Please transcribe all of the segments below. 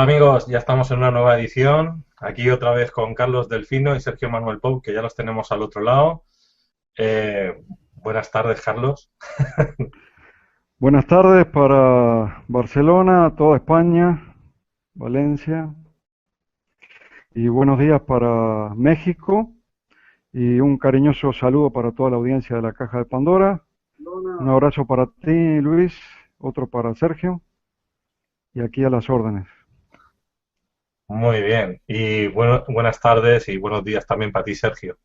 Hola amigos, ya estamos en una nueva edición. Aquí otra vez con Carlos Delfino y Sergio Manuel Pou, que ya los tenemos al otro lado. Buenas tardes, Carlos. Buenas tardes para Barcelona, toda España, Valencia, y buenos días para México, y un cariñoso saludo para toda la audiencia de la Caja de Pandora. Un abrazo para ti, Luis, otro para Sergio, y aquí a las órdenes. Muy bien. Y buenas tardes y buenos días también para ti, Sergio.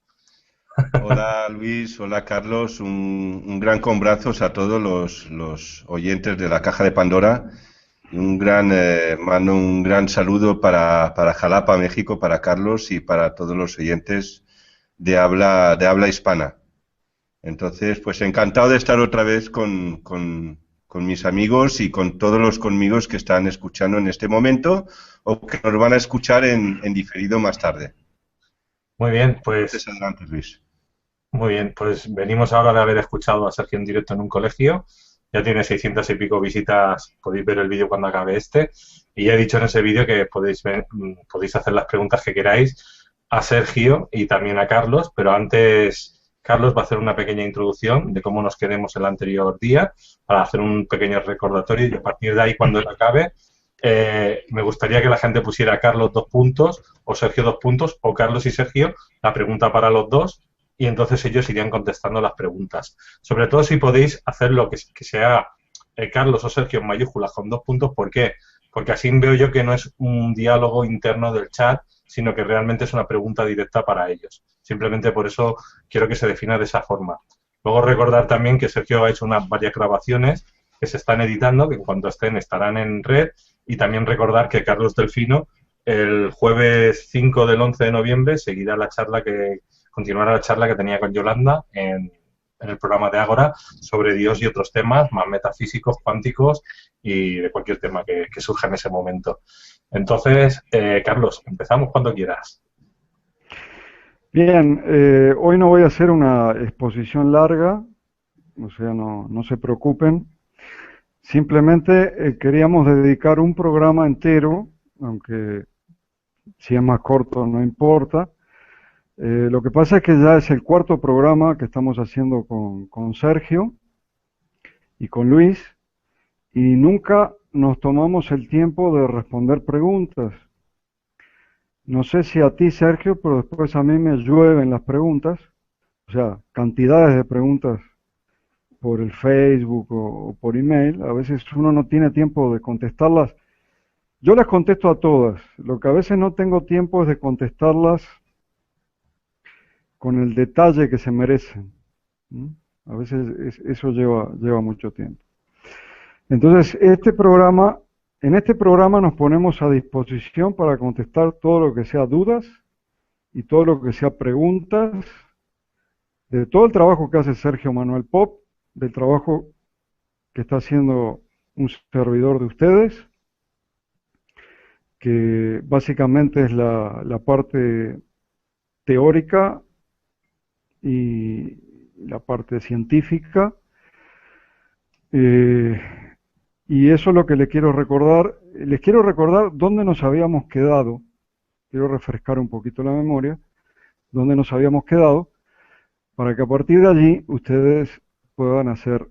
Hola Luis, hola Carlos, un gran abrazos a todos los oyentes de la Caja de Pandora y mando un gran saludo para Jalapa, México, para Carlos y para todos los oyentes de habla hispana. Entonces, pues encantado de estar otra vez con mis amigos y con todos los conmigos que están escuchando en este momento o que nos van a escuchar en diferido más tarde. Muy bien, Entonces, adelante Luis. pues venimos ahora de haber escuchado a Sergio en directo en un colegio. Ya tiene 600 y pico visitas. Podéis ver el vídeo cuando acabe este. Y ya he dicho en ese vídeo que podéis hacer las preguntas que queráis a Sergio y también a Carlos, pero antes Carlos va a hacer una pequeña introducción de cómo nos quedemos el anterior día para hacer un pequeño recordatorio y a partir de ahí, cuando él acabe, me gustaría que la gente pusiera a Carlos 2 puntos o Sergio 2 puntos o Carlos y Sergio la pregunta para los dos y entonces ellos irían contestando las preguntas. Sobre todo si podéis hacer lo que sea Carlos o Sergio en mayúsculas con 2 puntos. ¿Por qué? Porque así veo yo que no es un diálogo interno del chat, sino que realmente es una pregunta directa para ellos. Simplemente por eso quiero que se defina de esa forma. Luego recordar también que Sergio ha hecho varias grabaciones que se están editando, que en cuanto estén estarán en red, y también recordar que Carlos Delfino el jueves 5 del 11 de noviembre continuará la charla que tenía con Yolanda en el programa de Ágora sobre Dios y otros temas más metafísicos, cuánticos y de cualquier tema que surja en ese momento. Entonces, Carlos, empezamos cuando quieras. Bien, hoy no voy a hacer una exposición larga, o sea, no se preocupen. Simplemente queríamos dedicar un programa entero, aunque si es más corto no importa. Lo que pasa es que ya es el cuarto programa que estamos haciendo con Sergio y con Luis y nunca nos tomamos el tiempo de responder preguntas. No sé si a ti, Sergio, pero después a mí me llueven las preguntas, o sea, cantidades de preguntas por el Facebook o por email. A veces uno no tiene tiempo de contestarlas. Yo las contesto a todas. Lo que a veces no tengo tiempo es de contestarlas con el detalle que se merecen. ¿Mm? A veces eso lleva mucho tiempo. Entonces, en este programa nos ponemos a disposición para contestar todo lo que sea dudas y todo lo que sea preguntas de todo el trabajo que hace Sergio Manuel Pop, del trabajo que está haciendo un servidor de ustedes, que básicamente es la parte teórica y la parte científica. Eh, y eso es lo que les quiero recordar. Les quiero recordar dónde nos habíamos quedado. Quiero refrescar un poquito la memoria, dónde nos habíamos quedado, para que a partir de allí ustedes puedan hacer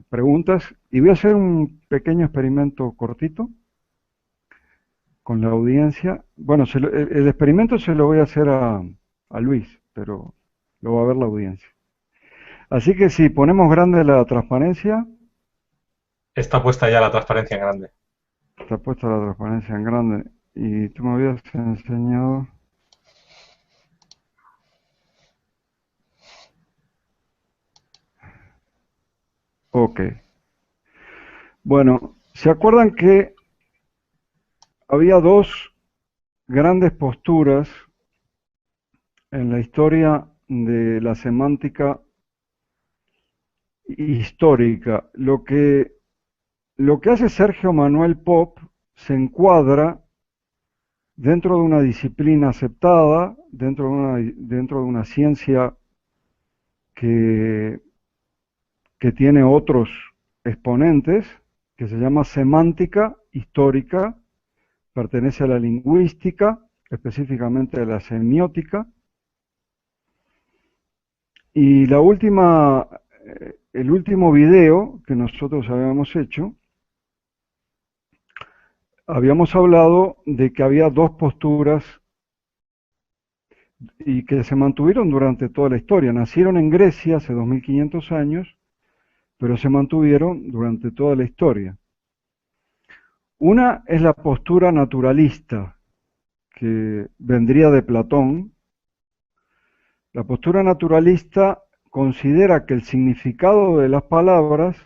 preguntas. Y voy a hacer un pequeño experimento cortito con la audiencia. Bueno, el experimento se lo voy a hacer a Luis, pero lo va a ver la audiencia. Así que si ponemos grande la transparencia, Está puesta ya la transparencia en grande. está puesta la transparencia en grande. Y tú me habías enseñado. Ok. Bueno, ¿se acuerdan que había dos grandes posturas en la historia de la semántica histórica? Lo que hace Sergio Manuel Pop se encuadra dentro de una disciplina aceptada, dentro de una ciencia que, que tiene otros exponentes, que se llama semántica histórica, pertenece a la lingüística, específicamente a la semiótica. Y el último video que nosotros habíamos hecho, habíamos hablado de que había dos posturas y que se mantuvieron durante toda la historia. Nacieron en Grecia hace 2500 años, pero se mantuvieron durante toda la historia. Una es la postura naturalista, que vendría de Platón. La postura naturalista considera que el significado de las palabras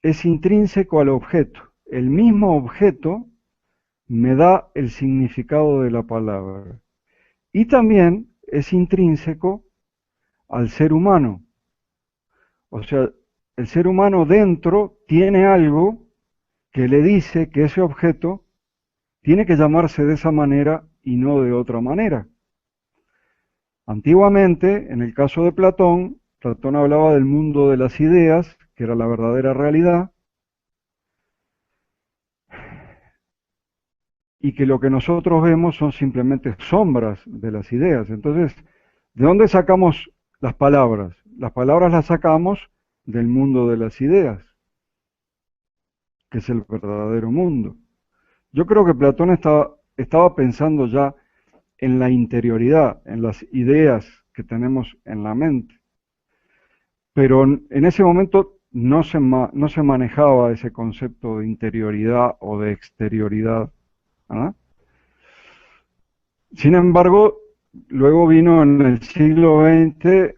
es intrínseco al objeto. El mismo objeto me da el significado de la palabra. Y también es intrínseco al ser humano. O sea, el ser humano dentro tiene algo que le dice que ese objeto tiene que llamarse de esa manera y no de otra manera. Antiguamente, en el caso de Platón, Platón hablaba del mundo de las ideas, que era la verdadera realidad, y que lo que nosotros vemos son simplemente sombras de las ideas. Entonces, ¿de dónde sacamos las palabras? Las palabras las sacamos del mundo de las ideas, que es el verdadero mundo. Yo creo que Platón estaba pensando ya en la interioridad, en las ideas que tenemos en la mente. Pero en ese momento no se manejaba ese concepto de interioridad o de exterioridad, ¿verdad? Sin embargo, luego vino en el siglo XX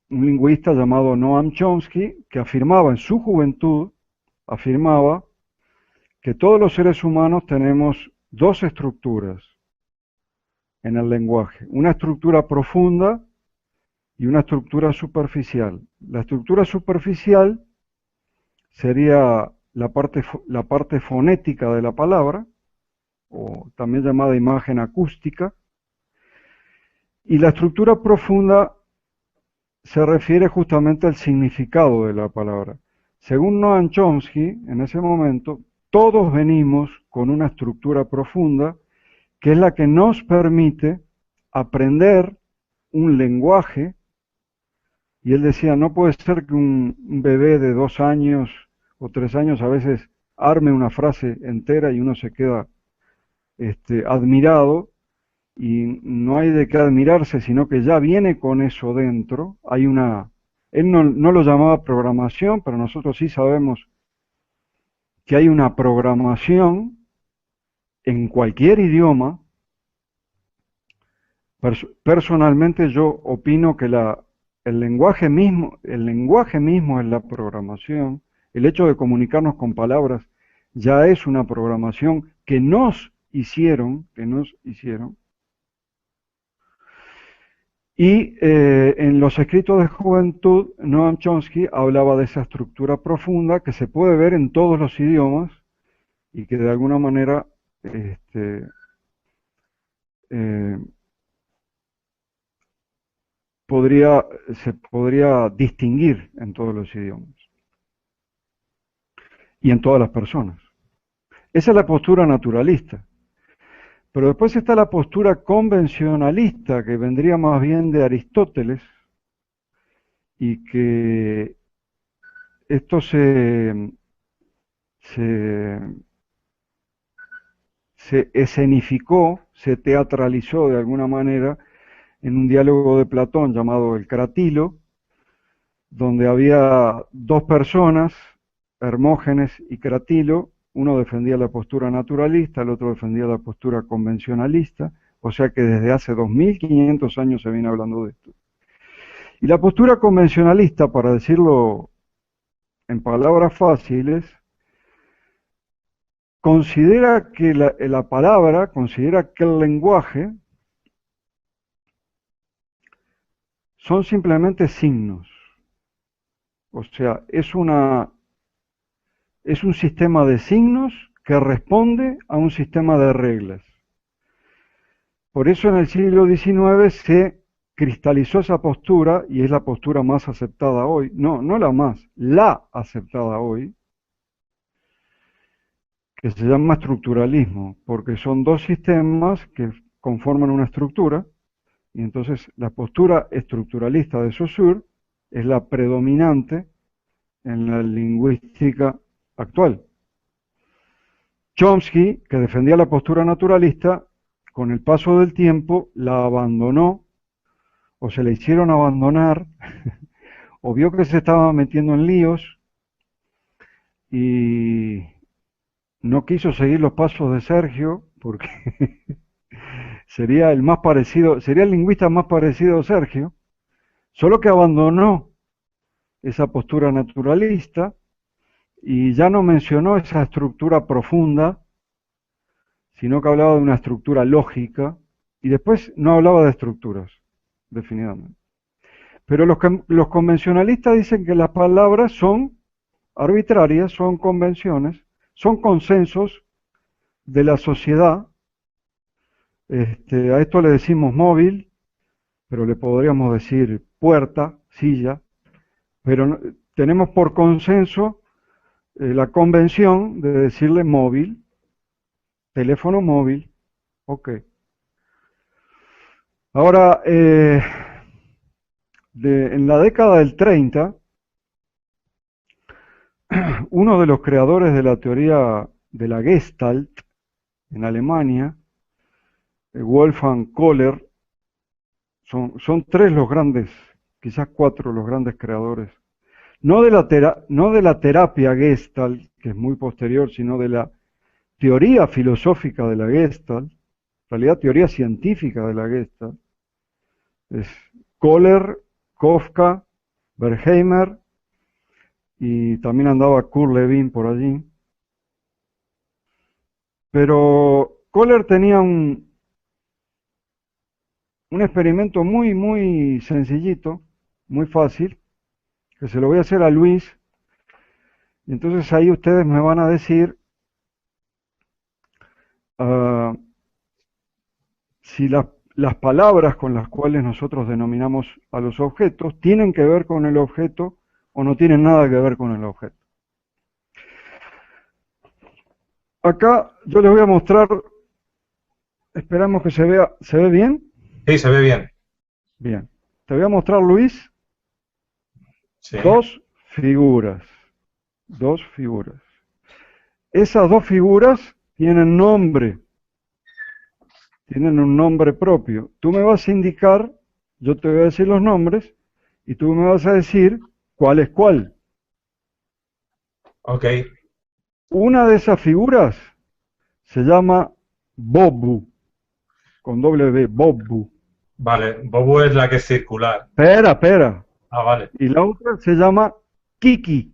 un lingüista llamado Noam Chomsky que afirmaba en su juventud, afirmaba que todos los seres humanos tenemos dos estructuras en el lenguaje, una estructura profunda y una estructura superficial. La estructura superficial sería la parte fonética de la palabra, o también llamada imagen acústica, y la estructura profunda se refiere justamente al significado de la palabra. Según Noam Chomsky, en ese momento, todos venimos con una estructura profunda que es la que nos permite aprender un lenguaje. Y él decía, no puede ser que un bebé de 2 años o 3 años a veces arme una frase entera y uno se queda admirado, y no hay de qué admirarse, sino que ya viene con eso dentro. Él no lo llamaba programación, pero nosotros sí sabemos que hay una programación en cualquier idioma. Personalmente yo opino que el lenguaje mismo es la programación. El hecho de comunicarnos con palabras ya es una programación que nos hicieron. Y en los escritos de juventud, Noam Chomsky hablaba de esa estructura profunda que se puede ver en todos los idiomas y que de alguna manera se podría distinguir en todos los idiomas y en todas las personas. Esa es la postura naturalista. Pero después está la postura convencionalista, que vendría más bien de Aristóteles, y que esto se escenificó, se teatralizó de alguna manera en un diálogo de Platón llamado el Cratilo, donde había dos personas, Hermógenes y Cratilo. Uno defendía la postura naturalista, el otro defendía la postura convencionalista, o sea que desde hace 2500 años se viene hablando de esto. Y la postura convencionalista, para decirlo en palabras fáciles, considera que considera que el lenguaje son simplemente signos. O sea, es un sistema de signos que responde a un sistema de reglas. Por eso en el siglo XIX se cristalizó esa postura, y es la postura más aceptada hoy, no la más, la aceptada hoy, que se llama estructuralismo, porque son dos sistemas que conforman una estructura, y entonces la postura estructuralista de Saussure es la predominante en la lingüística actual. Chomsky, que defendía la postura naturalista, con el paso del tiempo la abandonó, o se le hicieron abandonar, o vio que se estaba metiendo en líos y no quiso seguir los pasos de Sergio, porque sería el más parecido, sería el lingüista más parecido a Sergio, solo que abandonó esa postura naturalista y ya no mencionó esa estructura profunda, sino que hablaba de una estructura lógica, y después no hablaba de estructuras, definitivamente. Pero los convencionalistas dicen que las palabras son arbitrarias, son convenciones, son consensos de la sociedad. A esto le decimos móvil, pero le podríamos decir puerta, silla, pero tenemos por consenso la convención de decirle móvil, teléfono móvil, ok. Ahora, en la década del 30, uno de los creadores de la teoría de la Gestalt en Alemania, Wolfgang Kohler, son tres los grandes, quizás cuatro los grandes creadores, no de la terapia Gestalt, que es muy posterior, sino de la teoría filosófica de la Gestalt, en realidad teoría científica de la Gestalt, es Kohler, Kafka, Berkheimer, y también andaba Kurt Lewin por allí. Pero Kohler tenía un experimento muy sencillito, muy fácil, que se lo voy a hacer a Luis, y entonces ahí ustedes me van a decir si las palabras con las cuales nosotros denominamos a los objetos tienen que ver con el objeto o no tienen nada que ver con el objeto. Acá yo les voy a mostrar, esperamos que se vea, ¿se ve bien? Sí, se ve bien. Bien. Te voy a mostrar, Luis, Sí. dos figuras. Esas dos figuras tienen nombre, tienen un nombre propio. Tú me vas a indicar, yo te voy a decir los nombres, y tú me vas a decir cuál es cuál. Ok. Una de esas figuras se llama Bobu, con doble B, Bobu. Vale, Bobu es la que es circular. Espera. Ah, vale. Y la otra se llama Kiki.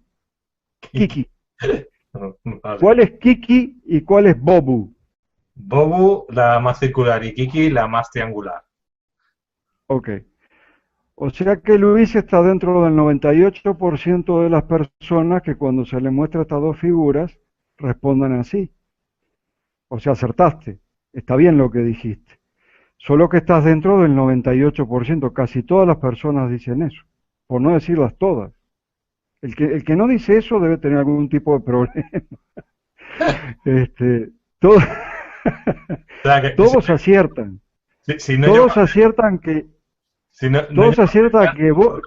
Kiki. Vale. ¿Cuál es Kiki y cuál es Bobu? Bobu, la más circular, y Kiki, la más triangular. Ok. O sea que Luis está dentro del 98% de las personas que cuando se le muestra estas dos figuras respondan así. O sea, acertaste. Está bien lo que dijiste. Solo que estás dentro del 98%. Casi todas las personas dicen eso. Por no decirlas todas. El que no dice eso debe tener algún tipo de problema. Todo, O sea que, todos aciertan. si no Todos llego- aciertan que... si no Todos llego a aciertan acertar, que vos...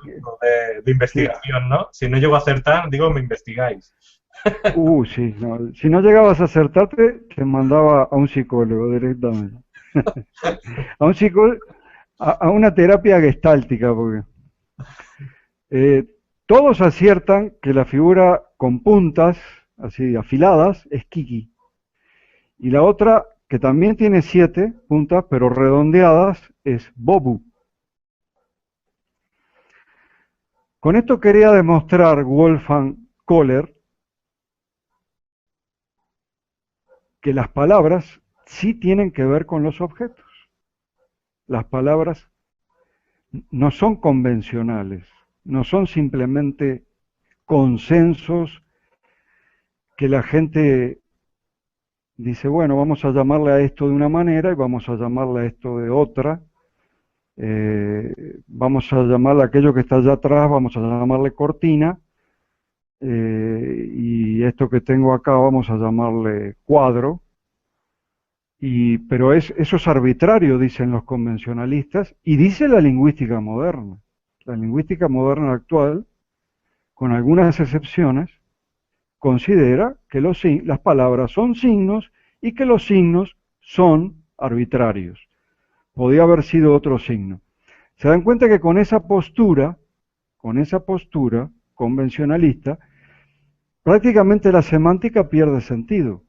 de investigación, ¿no? Si no llego a acertar, digo, me investigáis. Sí, no, si no llegabas a acertarte, te mandaba a un psicólogo directamente. A un psicólogo, a una terapia gestáltica, porque todos aciertan que la figura con puntas, así afiladas, es Kiki. Y la otra, que también tiene 7 puntas, pero redondeadas, es Bobu. Con esto quería demostrar Wolfgang Kohler que las palabras sí tienen que ver con los objetos. Las palabras no son convencionales, no son simplemente consensos que la gente dice, bueno, vamos a llamarle a esto de una manera y vamos a llamarle a esto de otra. Vamos a llamarle a aquello que está allá atrás, vamos a llamarle cortina, y esto que tengo acá vamos a llamarle cuadro, pero eso es arbitrario, dicen los convencionalistas, y dice la lingüística moderna. La lingüística moderna actual, con algunas excepciones, considera que las palabras son signos y que los signos son arbitrarios. Podía haber sido otro signo. Se dan cuenta que con esa postura convencionalista, prácticamente la semántica pierde sentido.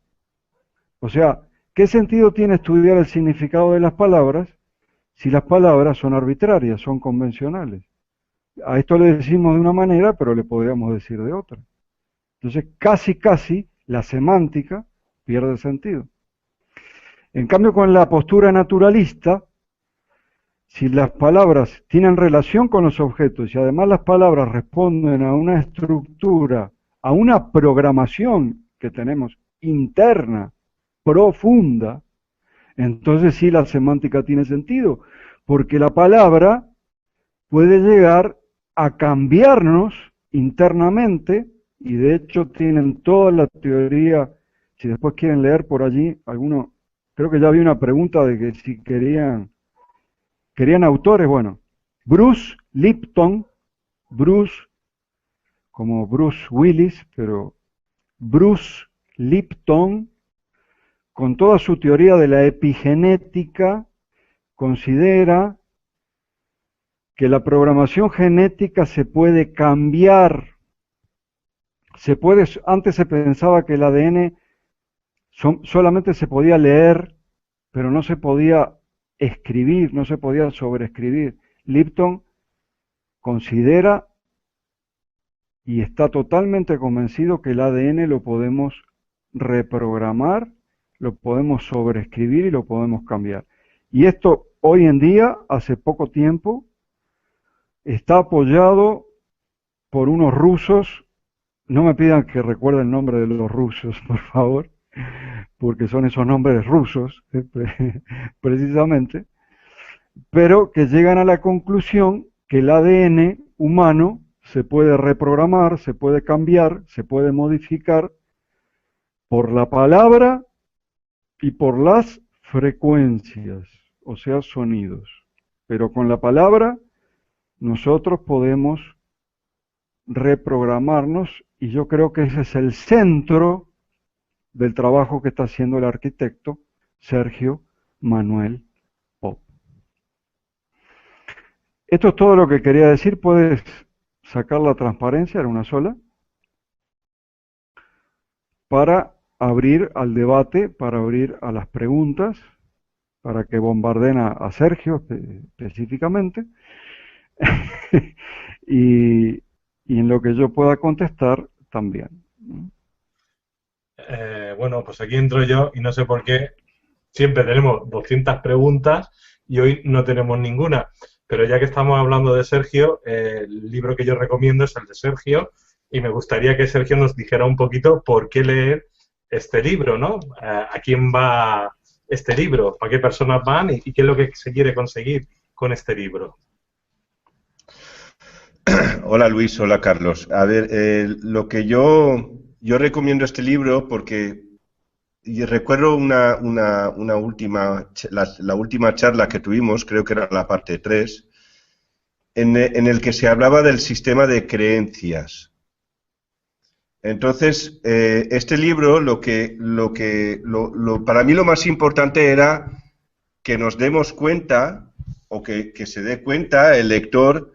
O sea, ¿qué sentido tiene estudiar el significado de las palabras si las palabras son arbitrarias, son convencionales? A esto le decimos de una manera, pero le podríamos decir de otra. Entonces, casi la semántica pierde sentido. En cambio, con la postura naturalista, si las palabras tienen relación con los objetos y además las palabras responden a una estructura, a una programación que tenemos interna, profunda, entonces sí la semántica tiene sentido, porque la palabra puede llegar a cambiarnos internamente, y de hecho tienen toda la teoría, si después quieren leer por allí, creo que ya había una pregunta de que si querían autores, bueno, Bruce Lipton, como Bruce Willis, pero Bruce Lipton, con toda su teoría de la epigenética, considera que la programación genética se puede cambiar. Antes se pensaba que el ADN solamente se podía leer, pero no se podía escribir, no se podía sobreescribir. Lipton considera y está totalmente convencido que el ADN lo podemos reprogramar, lo podemos sobreescribir y lo podemos cambiar. Y esto hoy en día, hace poco tiempo, está apoyado por unos rusos. No me pidan que recuerde el nombre de los rusos, por favor, porque son esos nombres rusos, precisamente, pero que llegan a la conclusión que el ADN humano se puede reprogramar, se puede cambiar, se puede modificar por la palabra y por las frecuencias, o sea, sonidos. Pero con la palabra nosotros podemos reprogramarnos, y yo creo que ese es el centro del trabajo que está haciendo el arquitecto Sergio Manuel Pop. Esto es todo lo que quería decir. Puedes sacar la transparencia, era una sola, para abrir al debate, para abrir a las preguntas, para que bombardeen a Sergio específicamente, y en lo que yo pueda contestar también. Bueno, pues aquí entro yo y no sé por qué siempre tenemos 200 preguntas y hoy no tenemos ninguna. Pero ya que estamos hablando de Sergio, el libro que yo recomiendo es el de Sergio y me gustaría que Sergio nos dijera un poquito por qué leer este libro, ¿no? ¿A quién va este libro? ¿Para qué personas van? ¿Y qué es lo que se quiere conseguir con este libro? Hola Luis, hola Carlos. A ver, lo que yo recomiendo este libro porque recuerdo la última charla que tuvimos, creo que era la parte 3, en el que se hablaba del sistema de creencias. Entonces, este libro, para mí lo más importante era que nos demos cuenta, o que se dé cuenta el lector,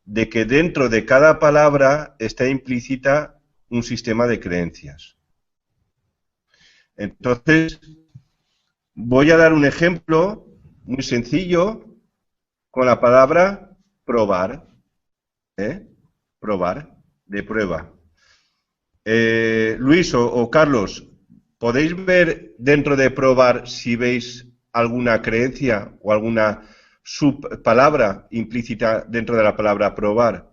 de que dentro de cada palabra está implícita un sistema de creencias. Entonces, voy a dar un ejemplo muy sencillo con la palabra probar. Probar, de prueba. Luis o Carlos, ¿podéis ver dentro de probar si veis alguna creencia o alguna subpalabra implícita dentro de la palabra probar?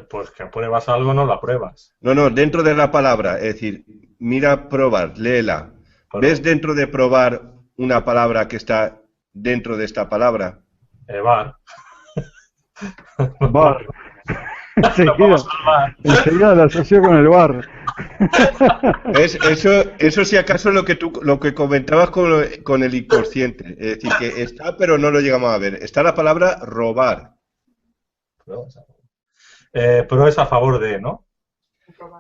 Pues que pruebas algo, no la pruebas. No, dentro de la palabra, es decir, mira probar, léela. ¿Ves dentro de probar una palabra que está dentro de esta palabra? Bar. Bar. enseguida, vamos al bar. enseguida la asoció con el bar. Eso si acaso es lo que comentabas con el inconsciente. Es decir, que está, pero no lo llegamos a ver. Está la palabra robar. Pro es a favor de, ¿no?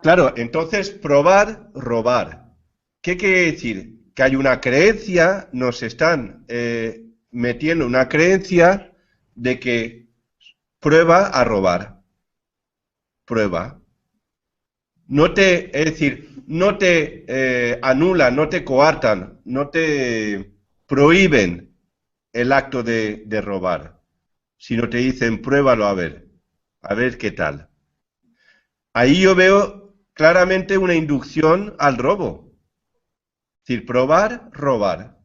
Claro, entonces probar, robar. ¿Qué quiere decir? Que hay una creencia, nos están metiendo una creencia de que prueba a robar. Prueba. Es decir, no te anulan, no te coartan, no te prohíben el acto de robar, sino te dicen pruébalo a ver qué tal. Ahí yo veo claramente una inducción al robo. Es decir, probar, robar.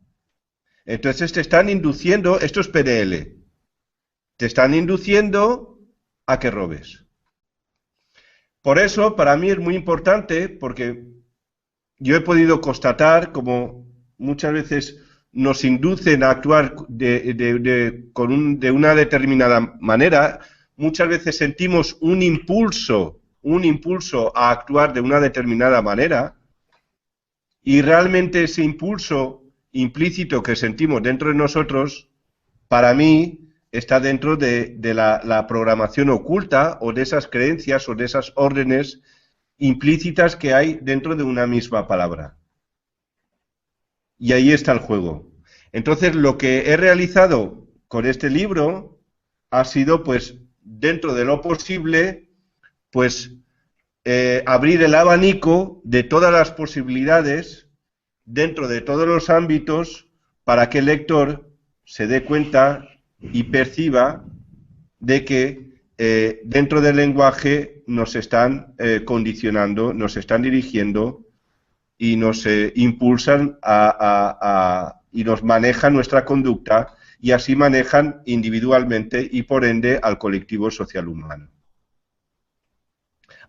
Entonces te están induciendo, esto es PNL, te están induciendo a que robes. Por eso, para mí es muy importante, porque yo he podido constatar como muchas veces nos inducen a actuar de una determinada manera, muchas veces sentimos un impulso a actuar de una determinada manera, y realmente ese impulso implícito que sentimos dentro de nosotros, para mí, está dentro de la programación oculta o de esas creencias o de esas órdenes implícitas que hay dentro de una misma palabra. Y ahí está el juego. Entonces, lo que he realizado con este libro ha sido, pues, dentro de lo posible, pues, abrir el abanico de todas las posibilidades dentro de todos los ámbitos para que el lector se dé cuenta y perciba de que dentro del lenguaje nos están condicionando, nos están dirigiendo y nos impulsan y nos manejan nuestra conducta y así manejan individualmente y por ende al colectivo social humano.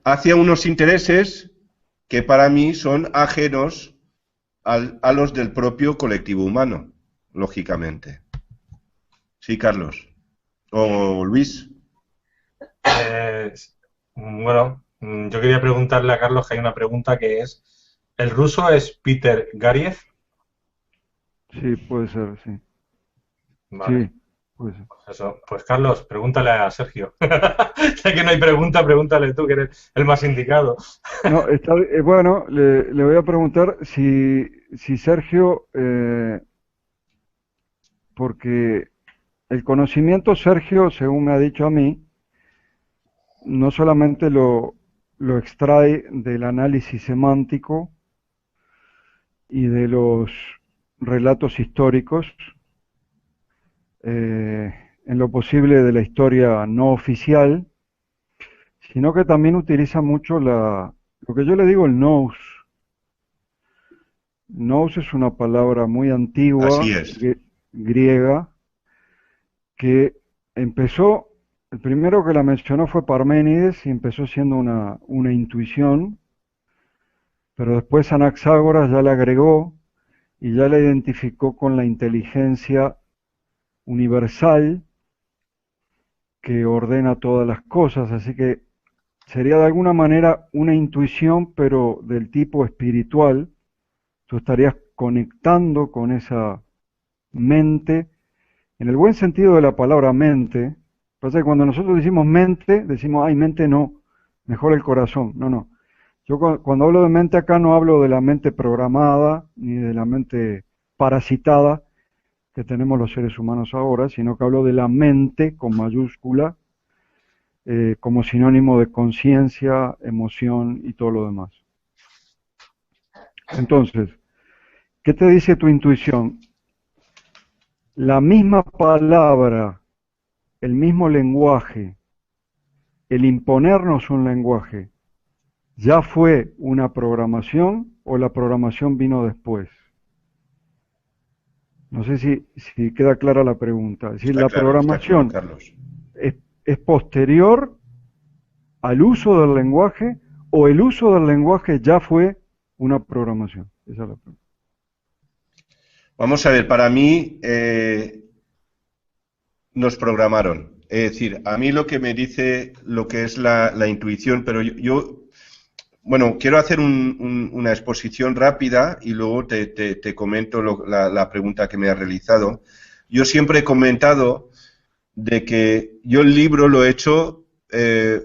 Hacia unos intereses que para mí son ajenos a los del propio colectivo humano, lógicamente. Sí, Carlos. O Luis. Bueno, yo quería preguntarle a Carlos que hay una pregunta que es, ¿el ruso es Peter Gariev? Sí, puede ser, sí. Vale. Sí, puede ser. Eso. Pues Carlos, pregúntale a Sergio. Ya que no hay pregunta, pregúntale tú, que eres el más indicado. No, bueno, le voy a preguntar si Sergio, porque el conocimiento, Sergio, según me ha dicho a mí, no solamente lo extrae del análisis semántico y de los relatos históricos, en lo posible de la historia no oficial, sino que también utiliza mucho lo que yo le digo el nous. Nous es una palabra muy antigua, Así es. griega, que empezó, el primero que la mencionó fue Parménides y empezó siendo una intuición, pero después Anaxágoras ya la agregó y ya la identificó con la inteligencia universal que ordena todas las cosas, así que sería de alguna manera una intuición, pero del tipo espiritual. Tú estarías conectando con esa mente, en el buen sentido de la palabra mente. Pasa que cuando nosotros decimos mente, decimos, ay, mente no, mejor el corazón. No, no. Yo cuando hablo de mente acá no hablo de la mente programada, ni de la mente parasitada que tenemos los seres humanos ahora, sino que hablo de la mente con mayúscula, como sinónimo de conciencia, emoción y todo lo demás. Entonces, ¿qué te dice tu intuición? La misma palabra, el mismo lenguaje, el imponernos un lenguaje, ¿ya fue una programación o la programación vino después? No sé si queda clara la pregunta. Es decir, Está la claro, programación está claro, Carlos. es posterior al uso del lenguaje o el uso del lenguaje ya fue una programación. Esa es la pregunta. Vamos a ver, para mí nos programaron. Es decir, a mí lo que me dice lo que es la intuición, pero bueno, quiero hacer una exposición rápida y luego te comento la pregunta que me has realizado. Yo siempre he comentado de que yo el libro lo he hecho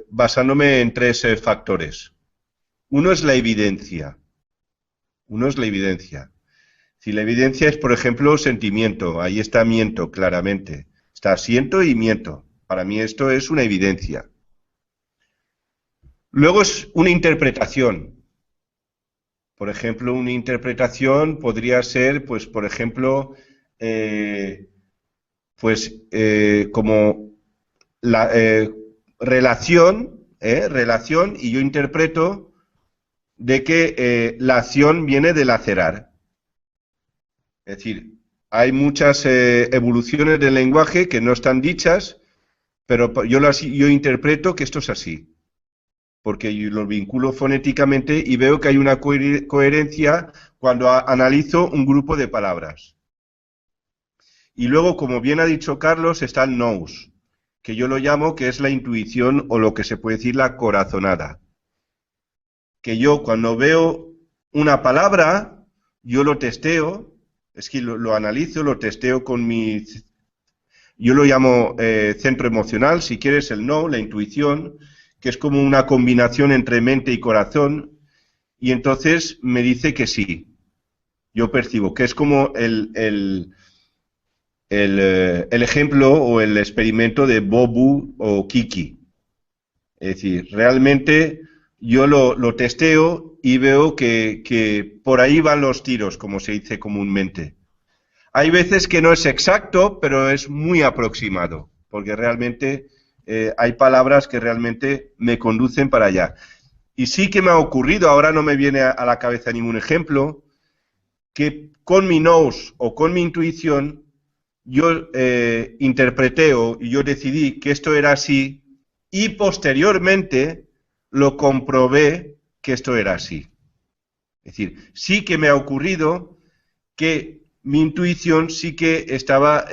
basándome en tres factores. Uno es la evidencia. Uno es la evidencia. Si la evidencia es, por ejemplo, sentimiento, ahí está miento claramente. Está siento y miento. Para mí esto es una evidencia. Luego es una interpretación. Por ejemplo, una interpretación podría ser, pues, por ejemplo, como la relación, y yo interpreto de que la acción viene de lacerar. Es decir, hay muchas evoluciones del lenguaje que no están dichas, pero yo interpreto que esto es así, porque yo lo vinculo fonéticamente y veo que hay una coherencia cuando analizo un grupo de palabras. Y luego, como bien ha dicho Carlos, está el nous, que yo lo llamo que es la intuición o lo que se puede decir la corazonada. Que yo cuando veo una palabra, yo lo testeo, es que lo analizo, lo testeo con yo lo llamo centro emocional, si quieres el know, la intuición, que es como una combinación entre mente y corazón, y entonces me dice que sí. Yo percibo que es como el ejemplo o el experimento de Bobu o Kiki. Es decir, realmente yo lo testeo y veo que por ahí van los tiros, como se dice comúnmente. Hay veces que no es exacto, pero es muy aproximado, porque realmente hay palabras que realmente me conducen para allá. Y sí que me ha ocurrido, ahora no me viene a la cabeza ningún ejemplo, que con mi nous o con mi intuición yo interpreté o yo decidí que esto era así y posteriormente lo comprobé que esto era así. Es decir, sí que me ha ocurrido que mi intuición sí que estaba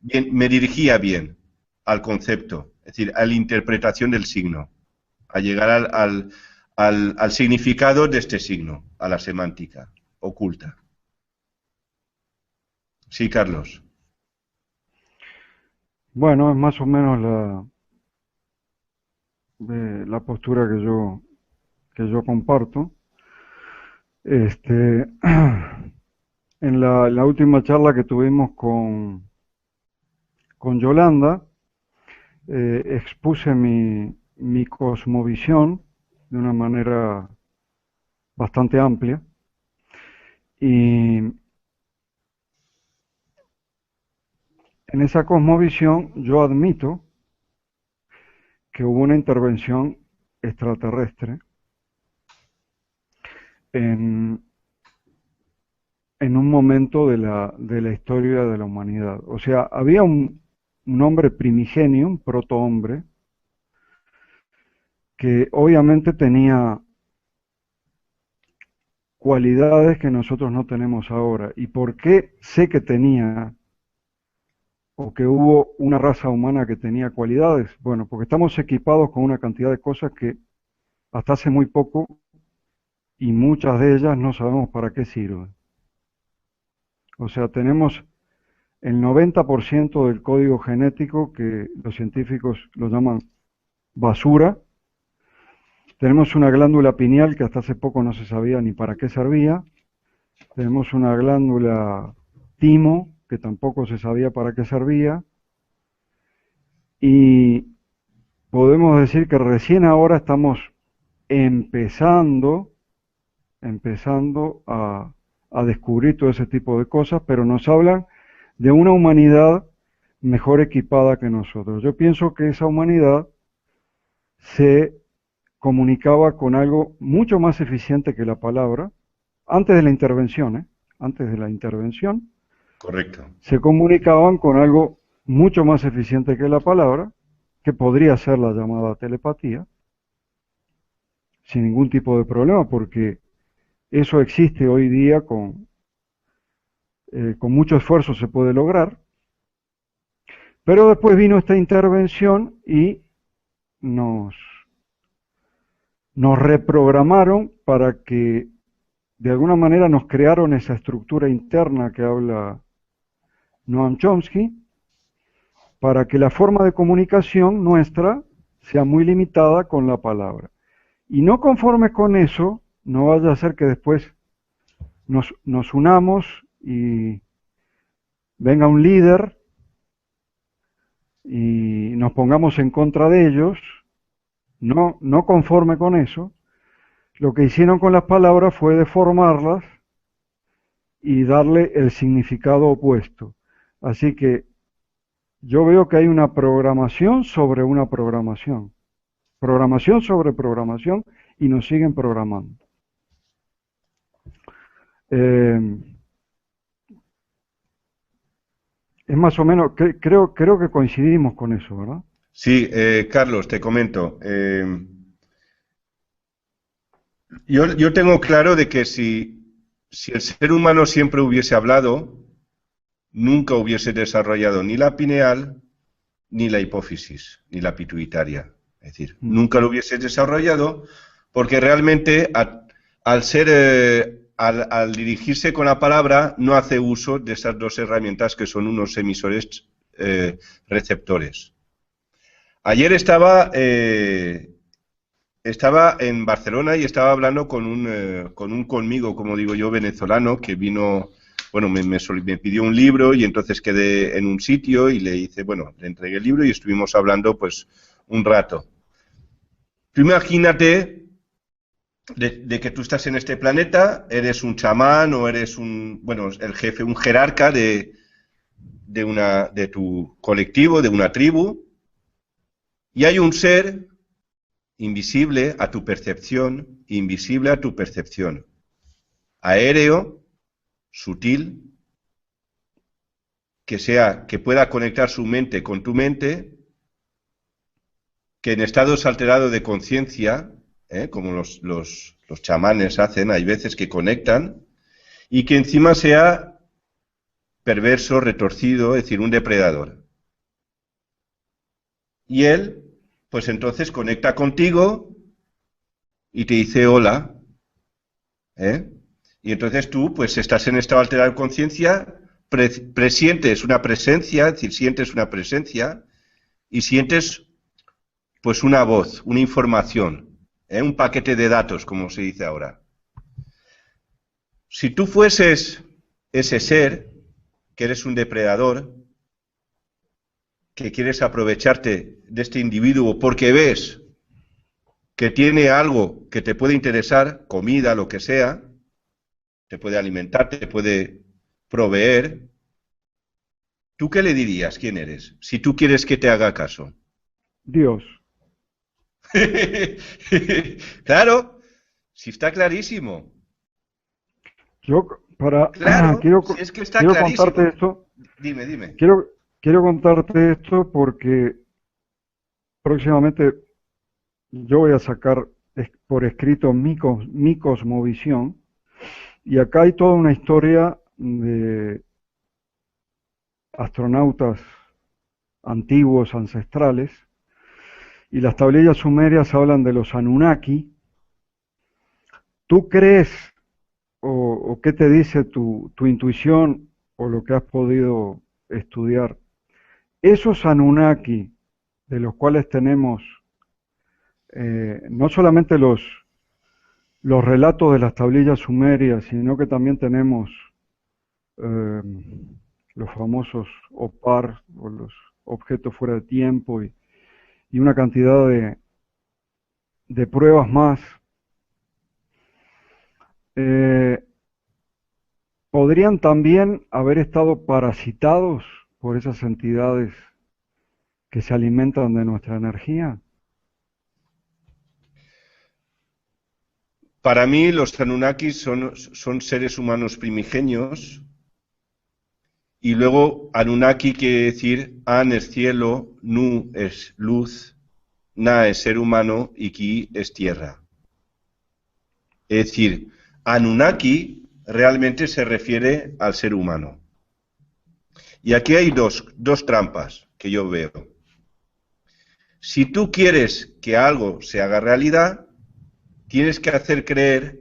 bien, me dirigía bien al concepto, es decir, a la interpretación del signo, a llegar al significado de este signo, a la semántica oculta. Sí, Carlos. Bueno, es más o menos la postura que yo comparto. En la última charla que tuvimos con Yolanda, expuse mi cosmovisión de una manera bastante amplia y en esa cosmovisión yo admito que hubo una intervención extraterrestre en un momento de la historia de la humanidad. O sea, había un hombre primigenio, un protohombre, que obviamente tenía cualidades que nosotros no tenemos ahora. ¿Y por qué sé que tenía o que hubo una raza humana que tenía cualidades? Bueno, porque estamos equipados con una cantidad de cosas que hasta hace muy poco y muchas de ellas no sabemos para qué sirven. O sea, tenemos el 90% del código genético que los científicos lo llaman basura. Tenemos una glándula pineal que hasta hace poco no se sabía ni para qué servía. Tenemos una glándula timo que tampoco se sabía para qué servía. Y podemos decir que recién ahora estamos empezando a descubrir todo ese tipo de cosas, pero nos hablan de una humanidad mejor equipada que nosotros. Yo pienso que esa humanidad se comunicaba con algo mucho más eficiente que la palabra, antes de la intervención, antes de la intervención, Correcto. se comunicaban con algo mucho más eficiente que la palabra, que podría ser la llamada telepatía, sin ningún tipo de problema, porque eso existe hoy día con mucho esfuerzo se puede lograr, Pero después vino esta intervención y nos, nos reprogramaron para que de alguna manera nos crearon esa estructura interna que habla Noam Chomsky, para que la forma de comunicación nuestra sea muy limitada con la palabra. Y no conforme con eso, no vaya a ser que después nos unamos y venga un líder y nos pongamos en contra de ellos, no conforme con eso. Lo que hicieron con las palabras fue deformarlas y darle el significado opuesto. Así que yo veo que hay una programación sobre una programación sobre programación, y nos siguen programando. Es más o menos, creo que coincidimos con eso, ¿verdad? Sí, Carlos, te comento. Yo tengo claro de que si el ser humano siempre hubiese hablado, nunca hubiese desarrollado ni la pineal, ni la hipófisis, ni la pituitaria. Es decir, nunca lo hubiese desarrollado porque realmente al dirigirse con la palabra no hace uso de esas dos herramientas que son unos emisores receptores. Ayer estaba en Barcelona y estaba hablando con un conmigo, como digo yo, venezolano, que vino, bueno, me pidió un libro y entonces quedé en un sitio y le entregué el libro y estuvimos hablando pues un rato. Tú imagínate de que tú estás en este planeta, eres un chamán o eres el jefe, un jerarca de tu colectivo, de una tribu, y hay un ser invisible a tu percepción, aéreo, sutil, que pueda conectar su mente con tu mente, que en estados alterados de conciencia, como los chamanes hacen, hay veces que conectan, y que encima sea perverso, retorcido, es decir, un depredador. Y él, pues entonces conecta contigo y te dice hola, y entonces tú, pues estás en estado alterado de conciencia, presientes una presencia, es decir, sientes una presencia, y sientes pues una voz, una información, un paquete de datos, como se dice ahora. Si tú fueses ese ser, que eres un depredador, que quieres aprovecharte de este individuo porque ves que tiene algo que te puede interesar, comida, lo que sea, te puede alimentar, te puede proveer, ¿tú qué le dirías? ¿Quién eres? Si tú quieres que te haga caso. Dios. Claro, sí está clarísimo. Yo Claro, quiero si es que está quiero clarísimo. contarte esto. Dime. Quiero contarte esto porque próximamente yo voy a sacar por escrito mi cosmovisión, y acá hay toda una historia de astronautas antiguos, ancestrales, y las tablillas sumerias hablan de los Anunnaki. ¿Tú crees o qué te dice tu intuición o lo que has podido estudiar? Esos Anunnaki de los cuales tenemos no solamente los relatos de las tablillas sumerias, sino que también tenemos los famosos OPAR, o los objetos fuera de tiempo, y una cantidad de pruebas más. ¿Podrían también haber estado parasitados por esas entidades que se alimentan de nuestra energía? Para mí los Anunnakis son seres humanos primigenios, y luego Anunnaki quiere decir An es cielo, Nu es luz, Na es ser humano y Ki es tierra. Es decir, Anunnaki realmente se refiere al ser humano. Y aquí hay dos trampas que yo veo. Si tú quieres que algo se haga realidad, tienes que hacer creer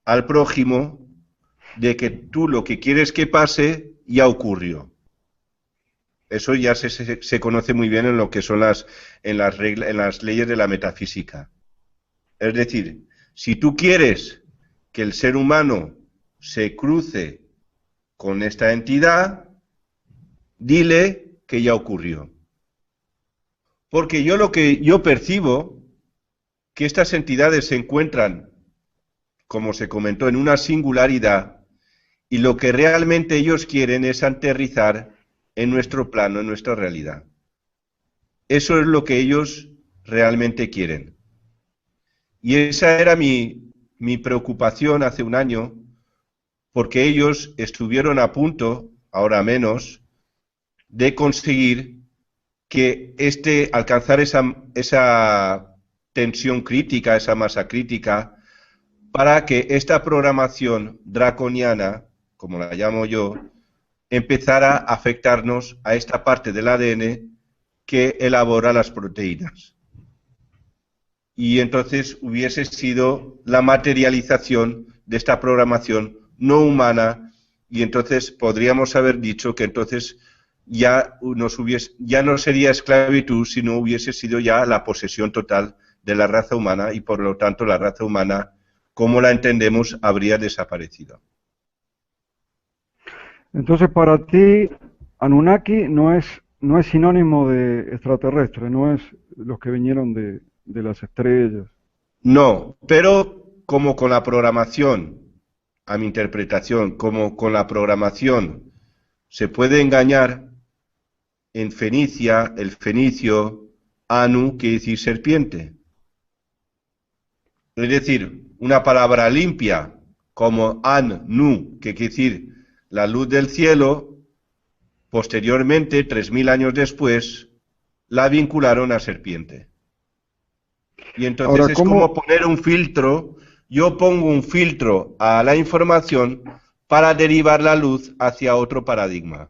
al prójimo de que tú lo que quieres que pase ya ocurrió. Eso ya se conoce muy bien en lo que son en las leyes de la metafísica. Es decir, si tú quieres que el ser humano se cruce con esta entidad, dile que ya ocurrió. Porque yo percibo que estas entidades se encuentran, como se comentó, en una singularidad, y lo que realmente ellos quieren es aterrizar en nuestro plano, en nuestra realidad. Eso es lo que ellos realmente quieren. Y esa era mi preocupación hace un año, porque ellos estuvieron a punto, ahora menos, de conseguir que alcanzar esa tensión crítica, esa masa crítica, para que esta programación draconiana, como la llamo yo, empezara a afectarnos a esta parte del ADN que elabora las proteínas. Y entonces hubiese sido la materialización de esta programación no humana, y entonces podríamos haber dicho que entonces ya no sería esclavitud, sino hubiese sido ya la posesión total de la raza humana, y por lo tanto la raza humana, como la entendemos, habría desaparecido. Entonces, para ti, Anunnaki no es sinónimo de extraterrestre, no es los que vinieron de las estrellas. No, pero como con la programación, a mi interpretación, como con la programación se puede engañar, en Fenicia, el fenicio, Anu, quiere decir serpiente. Es decir, una palabra limpia, como An-Nu, que quiere decir la luz del cielo, posteriormente, 3000 años después, la vincularon a serpiente. Y entonces Ahora, es como poner un filtro. Yo pongo un filtro a la información para derivar la luz hacia otro paradigma.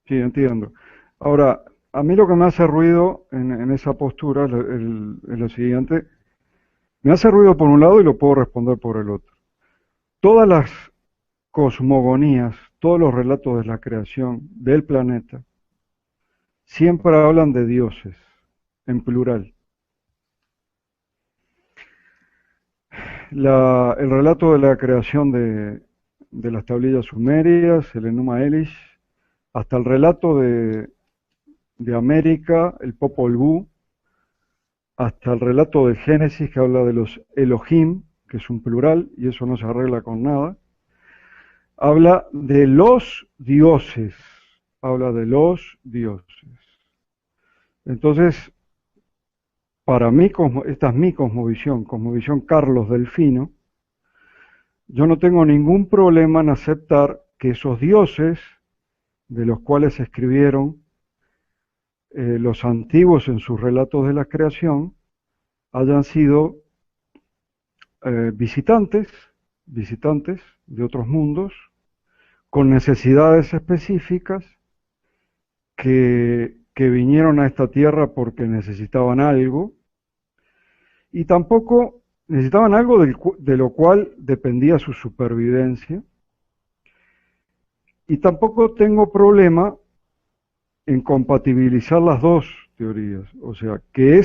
Sí, entiendo. Ahora, a mí lo que me hace ruido en esa postura es lo siguiente. Me hace ruido por un lado y lo puedo responder por el otro. Todas las cosmogonías, todos los relatos de la creación del planeta, siempre hablan de dioses, en plural. El relato de la creación de las tablillas sumerias, el Enuma Elish, hasta el relato de América, el Popol Vuh, hasta el relato del Génesis que habla de los Elohim, que es un plural y eso no se arregla con nada, habla de los dioses, Entonces, para mí, esta es mi cosmovisión Carlos Delfino, yo no tengo ningún problema en aceptar que esos dioses, de los cuales se escribieron los antiguos en sus relatos de la creación, hayan sido visitantes de otros mundos, con necesidades específicas, que vinieron a esta tierra porque necesitaban algo, y tampoco necesitaban algo de lo cual dependía su supervivencia, y tampoco tengo problema en compatibilizar las dos teorías, o sea, que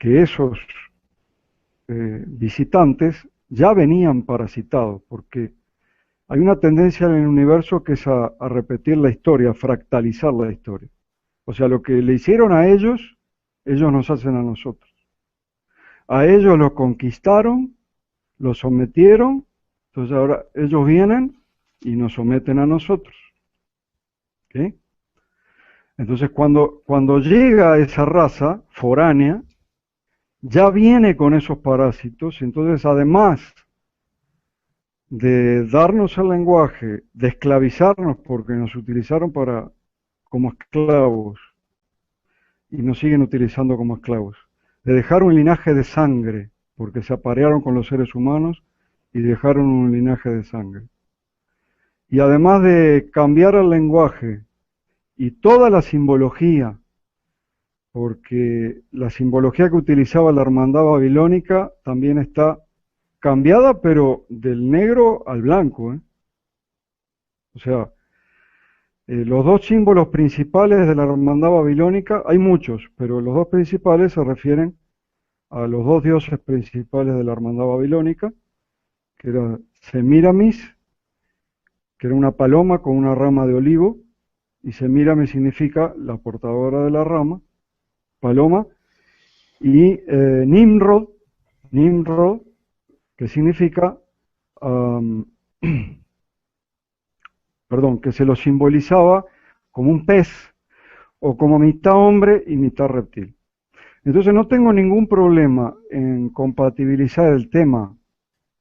esos visitantes ya venían parasitados, porque hay una tendencia en el universo que es a repetir la historia, a fractalizar la historia. O sea, lo que le hicieron a ellos nos hacen a nosotros. A ellos los conquistaron, los sometieron, entonces ahora ellos vienen y nos someten a nosotros. ¿Okay? Entonces cuando llega esa raza foránea, ya viene con esos parásitos, entonces además de darnos el lenguaje, de esclavizarnos porque nos utilizaron como esclavos y nos siguen utilizando como esclavos, de dejar un linaje de sangre porque se aparearon con los seres humanos y dejaron un linaje de sangre. Y además de cambiar el lenguaje y toda la simbología, porque la simbología que utilizaba la hermandad babilónica también está cambiada, pero del negro al blanco, ¿eh? O sea, los dos símbolos principales de la hermandad babilónica, hay muchos, pero los dos principales se refieren a los dos dioses principales de la hermandad babilónica, que era Semíramis, que era una paloma con una rama de olivo, y Semíramis significa la portadora de la rama, paloma, y Nimrod, Nimrod, que significa, perdón, que se lo simbolizaba como un pez, o como mitad hombre y mitad reptil. Entonces no tengo ningún problema en compatibilizar el tema,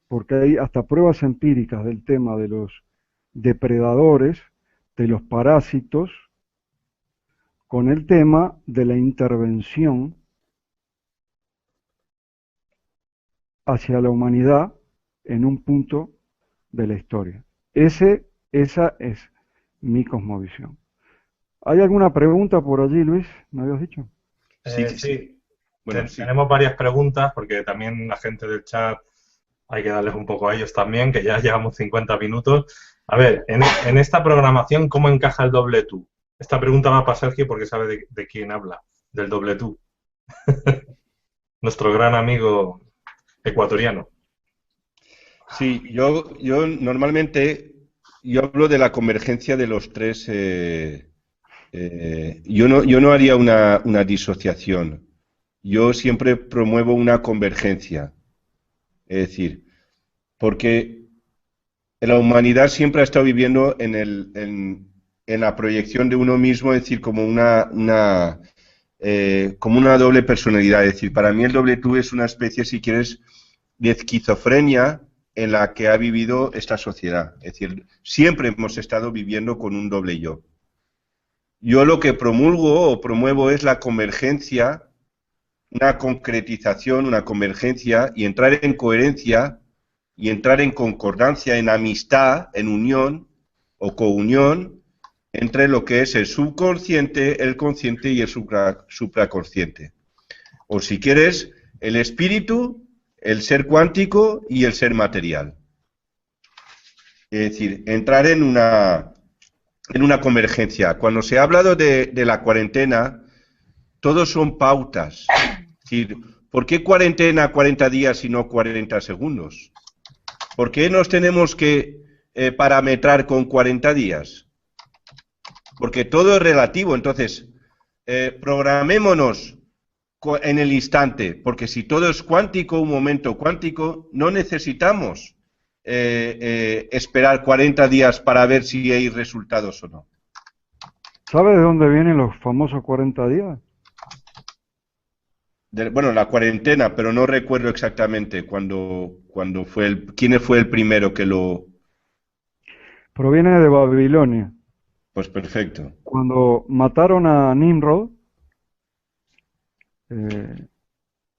porque hay hasta pruebas empíricas del tema de los depredadores, de los parásitos, con el tema de la intervención hacia la humanidad en un punto de la historia. Esa es mi cosmovisión. ¿Hay alguna pregunta por allí, Luis? ¿Me habías dicho? Sí. Bueno, sí. Tenemos varias preguntas porque también la gente del chat hay que darles un poco a ellos también, que ya llevamos 50 minutos. A ver, en esta programación, ¿cómo encaja el doble tú? Esta pregunta va para Sergio porque sabe de quién habla, del doble tú. Nuestro gran amigo ecuatoriano. Sí, yo normalmente yo hablo de la convergencia de los tres. Yo no haría una disociación. Yo siempre promuevo una convergencia. Es decir, porque la humanidad siempre ha estado viviendo en la proyección de uno mismo, es decir, como como una doble personalidad. Es decir, para mí el doble tú es una especie, si quieres, de esquizofrenia en la que ha vivido esta sociedad. Es decir, siempre hemos estado viviendo con un doble yo. Yo lo que promulgo o promuevo es la convergencia, una concretización, una convergencia y entrar en coherencia y entrar en concordancia, en amistad, en unión o counión entre lo que es el subconsciente, el consciente y el supraconsciente. O si quieres, el espíritu, el ser cuántico y el ser material. Es decir, entrar en una convergencia. Cuando se ha hablado de la cuarentena, todos son pautas. Es decir, ¿por qué cuarentena 40 días y no 40 segundos? ¿Por qué nos tenemos que parametrar con 40 días? Porque todo es relativo. Entonces, programémonos en el instante, porque si todo es cuántico, un momento cuántico, no necesitamos esperar 40 días para ver si hay resultados o no. ¿Sabe de dónde vienen los famosos 40 días? Bueno, la cuarentena, pero no recuerdo exactamente quién fue el primero que lo... Proviene de Babilonia. Pues perfecto. Cuando mataron a Nimrod,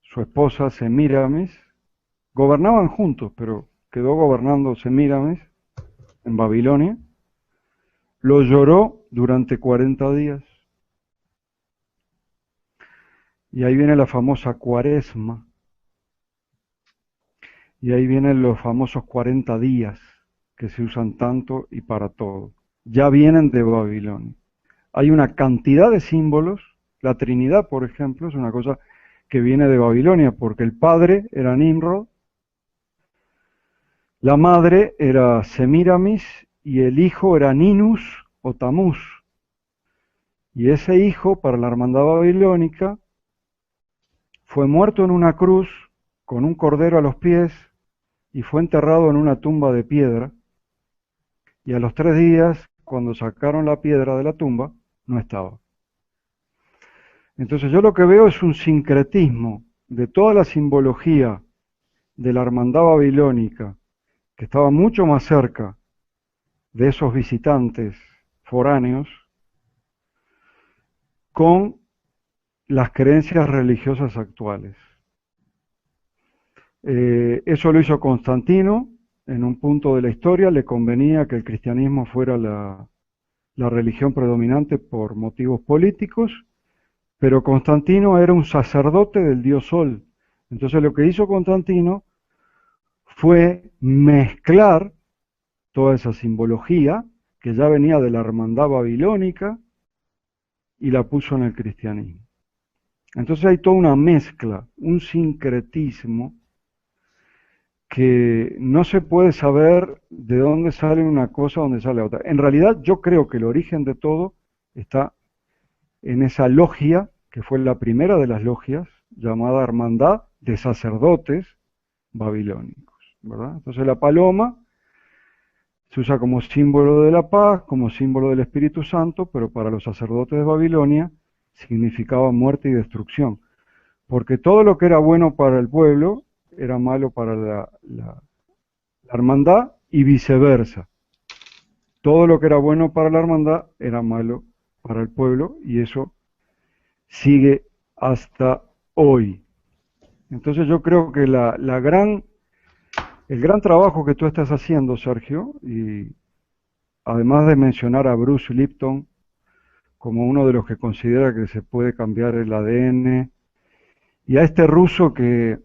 su esposa Semíramis, gobernaban juntos, pero quedó gobernando Semíramis en Babilonia, lo lloró durante 40 días. Y ahí viene la famosa cuaresma. Y ahí vienen los famosos 40 días que se usan tanto y para todo. Ya vienen de Babilonia. Hay una cantidad de símbolos. La Trinidad, por ejemplo, es una cosa que viene de Babilonia, porque el padre era Nimrod, la madre era Semíramis y el hijo era Ninus o Tamuz. Y ese hijo, para la hermandad babilónica, fue muerto en una cruz con un cordero a los pies y fue enterrado en una tumba de piedra. Y a los 3 días, cuando sacaron la piedra de la tumba, no estaba. Entonces yo lo que veo es un sincretismo de toda la simbología de la hermandad babilónica, que estaba mucho más cerca de esos visitantes foráneos, con las creencias religiosas actuales. Eso lo hizo Constantino en un punto de la historia le convenía que el cristianismo fuera la religión predominante por motivos políticos, pero Constantino era un sacerdote del dios Sol. Entonces lo que hizo Constantino fue mezclar toda esa simbología que ya venía de la hermandad babilónica y la puso en el cristianismo. Entonces hay toda una mezcla, un sincretismo que no se puede saber de dónde sale una cosa, dónde sale otra. En realidad yo creo que el origen de todo está en esa logia, que fue la primera de las logias, llamada Hermandad de Sacerdotes Babilónicos, ¿verdad? Entonces la paloma se usa como símbolo de la paz, como símbolo del Espíritu Santo, pero para los sacerdotes de Babilonia significaba muerte y destrucción, porque todo lo que era bueno para el pueblo era malo para la hermandad y viceversa. Todo lo que era bueno para la hermandad era malo para el pueblo y eso sigue hasta hoy. Entonces yo creo que el gran trabajo que tú estás haciendo, Sergio, y además de mencionar a Bruce Lipton como uno de los que considera que se puede cambiar el ADN, y a este ruso que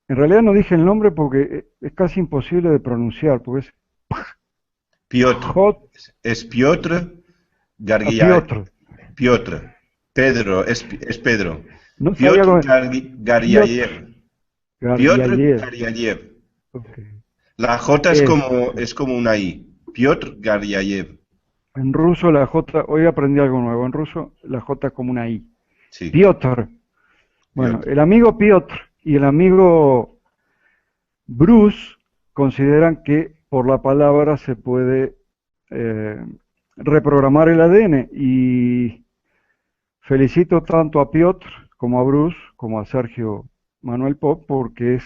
en realidad no dije el nombre porque es casi imposible de pronunciar, porque es Piotr. Es Piotr Piotr. Piotr. Pedro, es Pedro. No Piotr sabía Garyayev. Piotr Garyayev. Okay. La J es como una I. Piotr Garyayev. En ruso la J, hoy aprendí algo nuevo, en ruso la J es como una I. Sí. Piotr. Bueno, Piotr. el amigo Piotr y el amigo Bruce consideran que por la palabra se puede reprogramar el ADN y felicito tanto a Piotr como a Bruce como a Sergio Manuel Pop porque es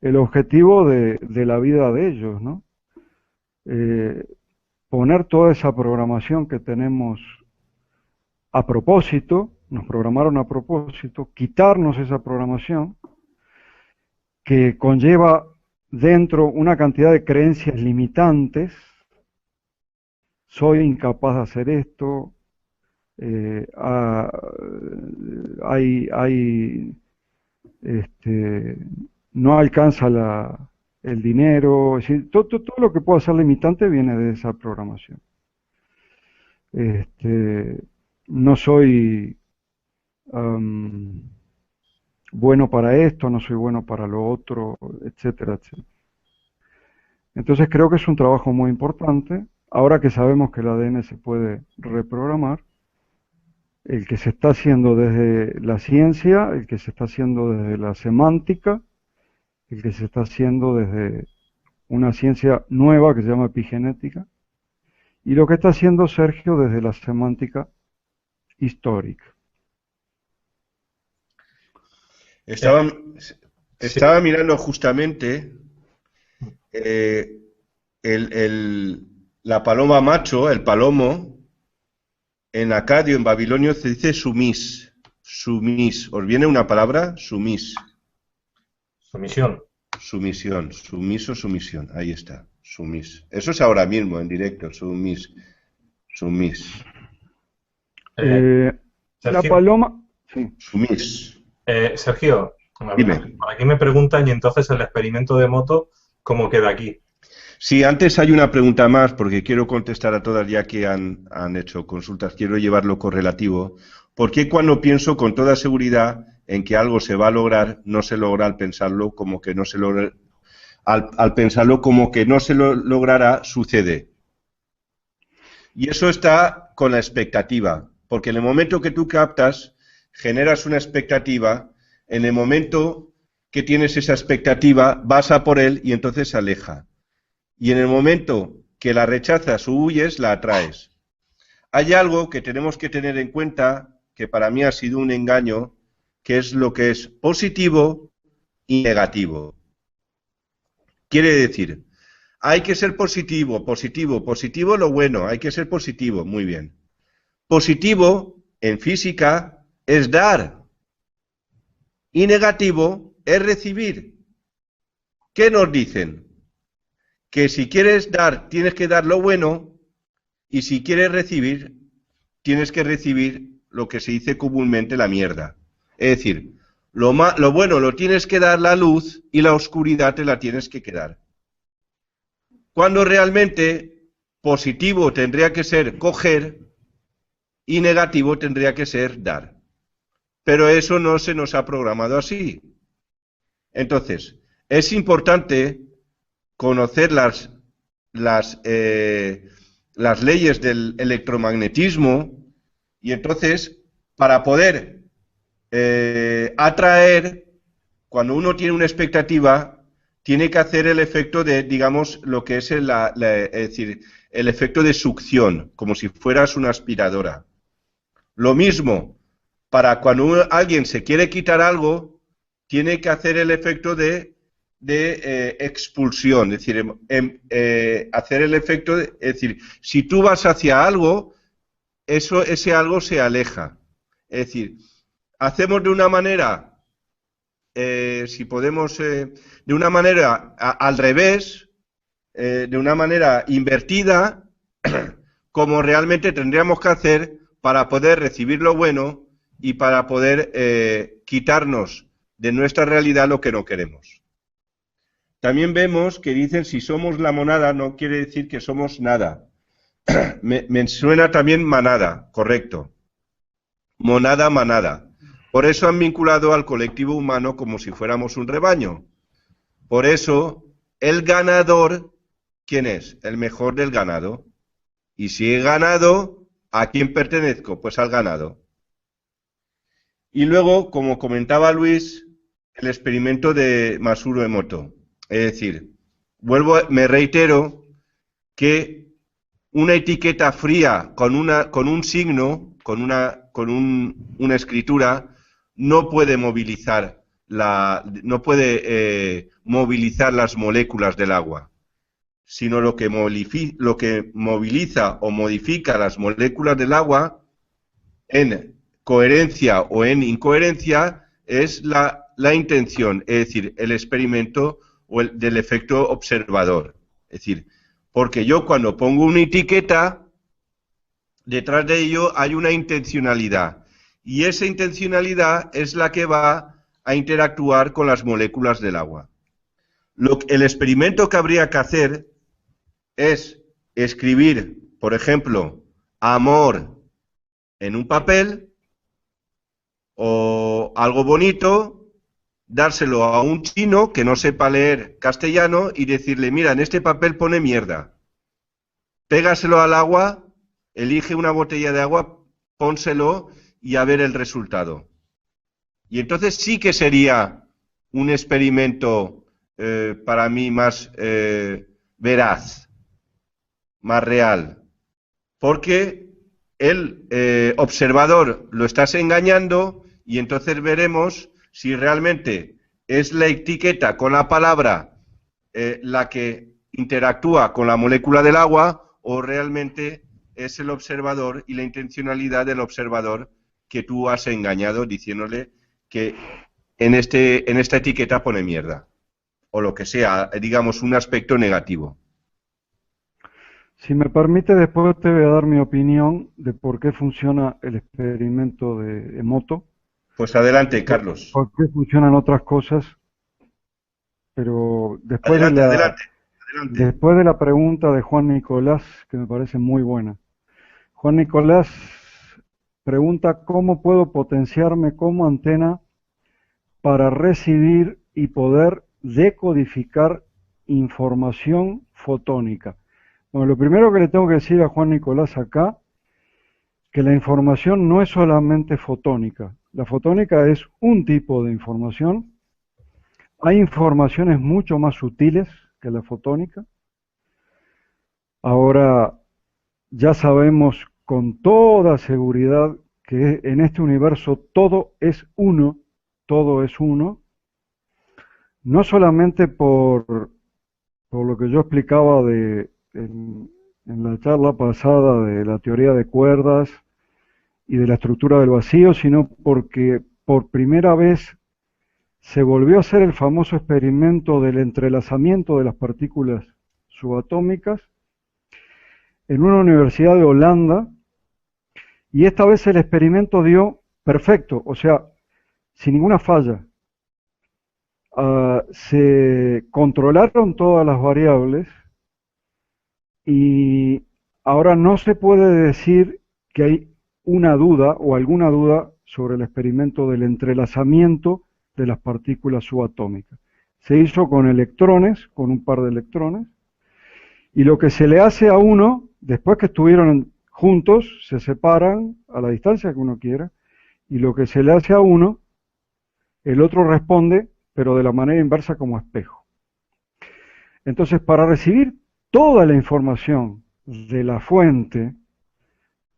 el objetivo de la vida de ellos, ¿no? Poner toda esa programación que tenemos a propósito, nos programaron a propósito, quitarnos esa programación que conlleva dentro una cantidad de creencias limitantes. Soy incapaz de hacer esto, no alcanza el dinero, es decir, todo lo que pueda ser limitante viene de esa programación. No soy bueno para esto, no soy bueno para lo otro, etcétera, etcétera. Entonces creo que es un trabajo muy importante. Ahora que sabemos que el ADN se puede reprogramar, el que se está haciendo desde la ciencia, el que se está haciendo desde la semántica, el que se está haciendo desde una ciencia nueva que se llama epigenética, y lo que está haciendo Sergio desde la semántica histórica. Estaba mirando justamente la paloma macho, el palomo, en acadio, en babilonio, se dice sumis. Sumis. ¿Os viene una palabra? Sumis. Sumisión. Sumisión. Sumiso, sumisión. Ahí está. Sumis. Eso es ahora mismo, en directo. Sumis. Sumis. La paloma... Sí. Sumis. Sergio, Dime. aquí me preguntan, y entonces el experimento de moto, ¿cómo queda aquí? Sí, antes hay una pregunta más, porque quiero contestar a todas ya que han hecho consultas, quiero llevarlo correlativo. ¿Por qué cuando pienso con toda seguridad en que algo se va a lograr, no se logra al pensarlo como que no se logra, al pensarlo como que no se lo logrará, sucede? Y eso está con la expectativa, porque en el momento que tú captas, generas una expectativa, en el momento que tienes esa expectativa, vas a por él y entonces se aleja. Y en el momento que la rechazas o huyes, la atraes. Hay algo que tenemos que tener en cuenta, que para mí ha sido un engaño, que es lo que es positivo y negativo. Quiere decir, hay que ser positivo, positivo lo bueno, hay que ser positivo, muy bien. Positivo, en física, es dar. Y negativo es recibir. ¿Qué nos dicen? que si quieres dar, tienes que dar lo bueno, y si quieres recibir, tienes que recibir lo que se dice comúnmente la mierda. Es decir, lo bueno lo tienes que dar la luz y la oscuridad te la tienes que quedar. Cuando realmente positivo tendría que ser coger y negativo tendría que ser dar. Pero eso no se nos ha programado así. Entonces, es importante conocer las leyes del electromagnetismo y entonces, para poder atraer, cuando uno tiene una expectativa, tiene que hacer el efecto de, digamos, lo que es es decir, el efecto de succión, como si fueras una aspiradora. Lo mismo, para cuando alguien se quiere quitar algo, tiene que hacer el efecto de expulsión, es decir, hacer el efecto es decir, si tú vas hacia algo, ese algo se aleja. Es decir, hacemos de una manera, si podemos, de una manera al revés, de una manera invertida, como realmente tendríamos que hacer para poder recibir lo bueno y para poder quitarnos de nuestra realidad lo que no queremos. También vemos que dicen si somos la monada no quiere decir que somos nada. Me suena también manada, correcto. Monada, manada. Por eso han vinculado al colectivo humano como si fuéramos un rebaño. Por eso, el ganador, ¿quién es? El mejor del ganado. Y si he ganado, ¿a quién pertenezco? Pues al ganado. Y luego, como comentaba Luis, el experimento de Masaru Emoto. Es decir, me reitero que una etiqueta fría con un signo, con una escritura, no puede movilizar movilizar las moléculas del agua, sino lo que moviliza o modifica las moléculas del agua en coherencia o en incoherencia es la intención, es decir, el experimento o del efecto observador. Es decir, porque yo cuando pongo una etiqueta, detrás de ello hay una intencionalidad. Y esa intencionalidad es la que va a interactuar con las moléculas del agua. El experimento que habría que hacer es escribir, por ejemplo, amor en un papel o algo bonito, dárselo a un chino que no sepa leer castellano y decirle, mira, en este papel pone mierda. Pégaselo al agua, elige una botella de agua, pónselo y a ver el resultado. Y entonces sí que sería un experimento para mí más veraz, más real. Porque el observador lo estás engañando y entonces veremos si realmente es la etiqueta con la palabra la que interactúa con la molécula del agua o realmente es el observador y la intencionalidad del observador que tú has engañado diciéndole que en esta etiqueta pone mierda o lo que sea, digamos un aspecto negativo. Si me permite, después te voy a dar mi opinión de por qué funciona el experimento de Emoto. Pues adelante, Carlos. Por qué funcionan otras cosas, pero después adelante. Después de la pregunta de Juan Nicolás, que me parece muy buena. Juan Nicolás pregunta cómo puedo potenciarme como antena para recibir y poder decodificar información fotónica. Bueno, lo primero que le tengo que decir a Juan Nicolás acá, que la información no es solamente fotónica. La fotónica es un tipo de información. Hay informaciones mucho más sutiles que la fotónica. Ahora, ya sabemos con toda seguridad que en este universo todo es uno, no solamente por lo que yo explicaba en la charla pasada de la teoría de cuerdas y de la estructura del vacío, sino porque por primera vez se volvió a hacer el famoso experimento del entrelazamiento de las partículas subatómicas en una universidad de Holanda, y esta vez el experimento dio perfecto, o sea, sin ninguna falla. Se controlaron todas las variables y ahora no se puede decir que hay una duda o alguna duda sobre el experimento del entrelazamiento de las partículas subatómicas. Se hizo con electrones, con un par de electrones, y lo que se le hace a uno, después que estuvieron juntos, se separan a la distancia que uno quiera, y lo que se le hace a uno, el otro responde, pero de la manera inversa como espejo. Entonces, para recibir toda la información de la fuente,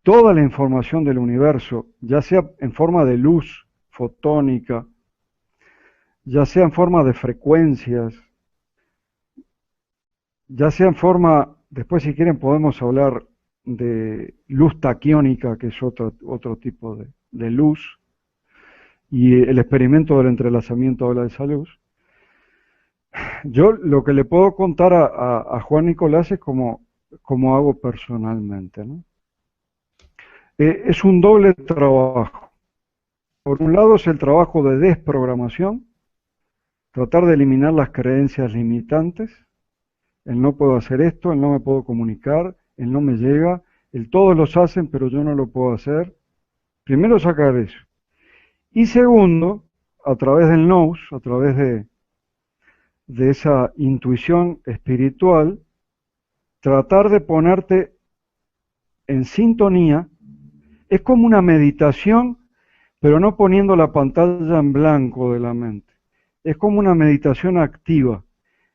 toda la información del universo, ya sea en forma de luz fotónica, ya sea en forma de frecuencias, ya sea en forma, después si quieren podemos hablar de luz taquiónica, que es otro tipo de luz, y el experimento del entrelazamiento habla de esa luz. Yo lo que le puedo contar a Juan Nicolás es como hago personalmente, ¿no? Es un doble trabajo. Por un lado es el trabajo de desprogramación, tratar de eliminar las creencias limitantes, el no puedo hacer esto, el no me puedo comunicar, el no me llega, el todos los hacen pero yo no lo puedo hacer. Primero sacar eso. Y segundo, a través del nous, a través de esa intuición espiritual, tratar de ponerte en sintonía. Es como una meditación, pero no poniendo la pantalla en blanco de la mente. Es como una meditación activa.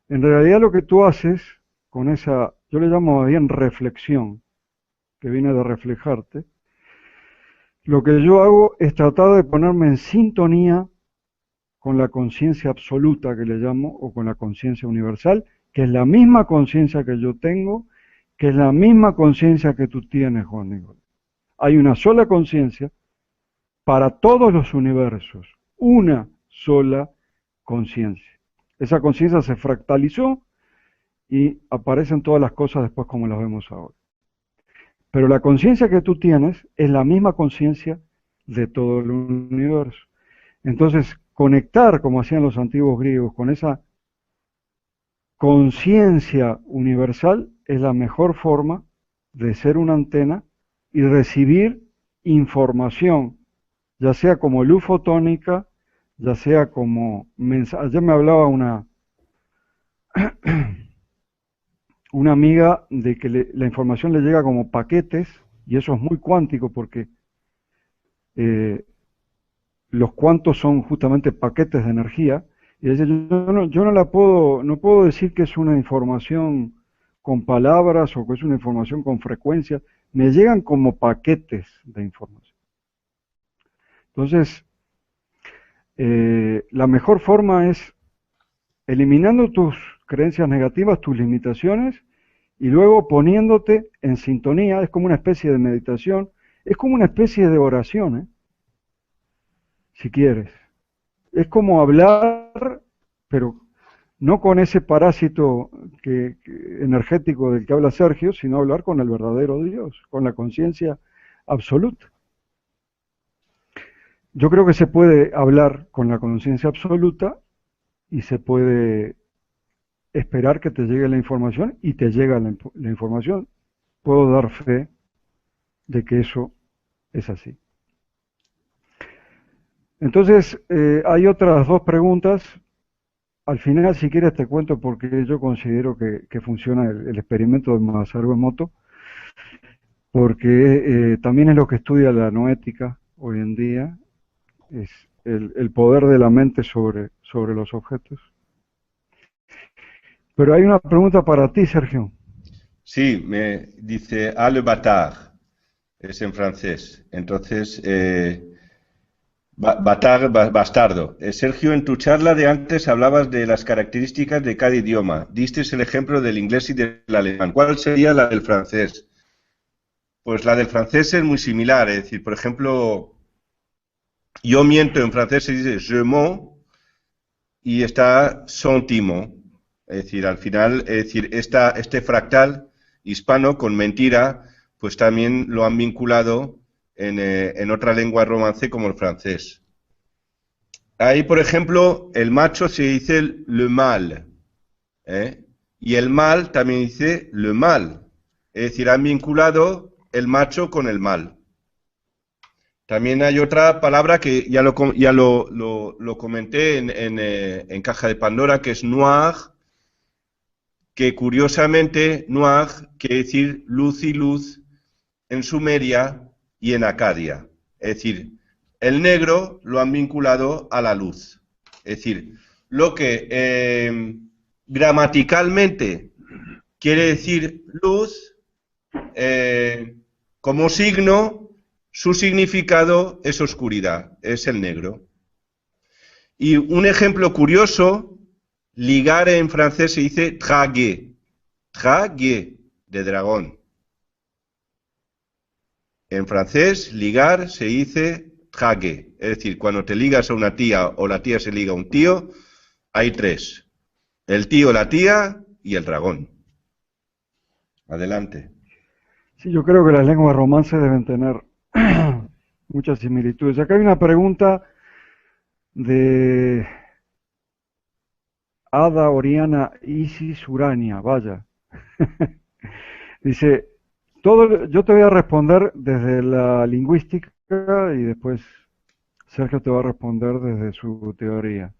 En realidad lo que tú haces con esa, yo le llamo bien reflexión, que viene de reflejarte, lo que yo hago es tratar de ponerme en sintonía con la conciencia absoluta que le llamo, o con la conciencia universal, que es la misma conciencia que yo tengo, que es la misma conciencia que tú tienes, Juan Nicolás. Hay una sola conciencia para todos los universos, una sola conciencia. Esa conciencia se fractalizó y aparecen todas las cosas después como las vemos ahora. Pero la conciencia que tú tienes es la misma conciencia de todo el universo. Entonces, conectar, como hacían los antiguos griegos, con esa conciencia universal es la mejor forma de ser una antena y recibir información, ya sea como luz fotónica, ya sea como mensaje. Ayer me hablaba una amiga de que la información le llega como paquetes, y eso es muy cuántico porque los cuantos son justamente paquetes de energía, y ella dice, yo no puedo decir que es una información con palabras o que es una información con frecuencia, me llegan como paquetes de información. Entonces, la mejor forma es eliminando tus creencias negativas, tus limitaciones, y luego poniéndote en sintonía. Es como una especie de meditación, es como una especie de oración, si quieres. Es como hablar, pero no con ese parásito energético del que habla Sergio, sino hablar con el verdadero Dios, con la conciencia absoluta. Yo creo que se puede hablar con la conciencia absoluta y se puede esperar que te llegue la información, y te llega la información. Puedo dar fe de que eso es así. Entonces, hay otras dos preguntas. Al final, si quieres, te cuento por qué yo considero que funciona el experimento de Masaru Emoto, porque también es lo que estudia la noética hoy en día, es el poder de la mente sobre los objetos. Pero hay una pregunta para ti, Sergio. Sí, me dice "Ah, le bâtard", es en francés. Entonces, bâtard, bastardo. Sergio, en tu charla de antes hablabas de las características de cada idioma. Diste el ejemplo del inglés y del alemán. ¿Cuál sería la del francés? Pues la del francés es muy similar. Es decir, por ejemplo, yo miento en francés, se dice je mens, y está sentiment. Es decir, al final, es decir, este fractal hispano con mentira, pues también lo han vinculado en otra lengua romance como el francés. Ahí, por ejemplo, el macho se dice le mâle, ¿eh? Y el mal también dice le mal. Es decir, han vinculado el macho con el mal. También hay otra palabra que ya lo comenté en Caja de Pandora, que es noir, que curiosamente noir quiere decir luz y luz en Sumeria y en Acadia. Es decir, el negro lo han vinculado a la luz. Es decir, lo que gramaticalmente quiere decir luz, como signo, su significado es oscuridad, es el negro. Y un ejemplo curioso, ligar en francés se dice draguer, draguer, de dragón. En francés, ligar se dice draguer, es decir, cuando te ligas a una tía o la tía se liga a un tío, hay tres: el tío, la tía y el dragón. Adelante. Sí, yo creo que las lenguas romances deben tener muchas similitudes. Acá hay una pregunta de Ada Oriana Isis Urania, vaya. Dice, yo te voy a responder desde la lingüística y después Sergio te va a responder desde su teoría.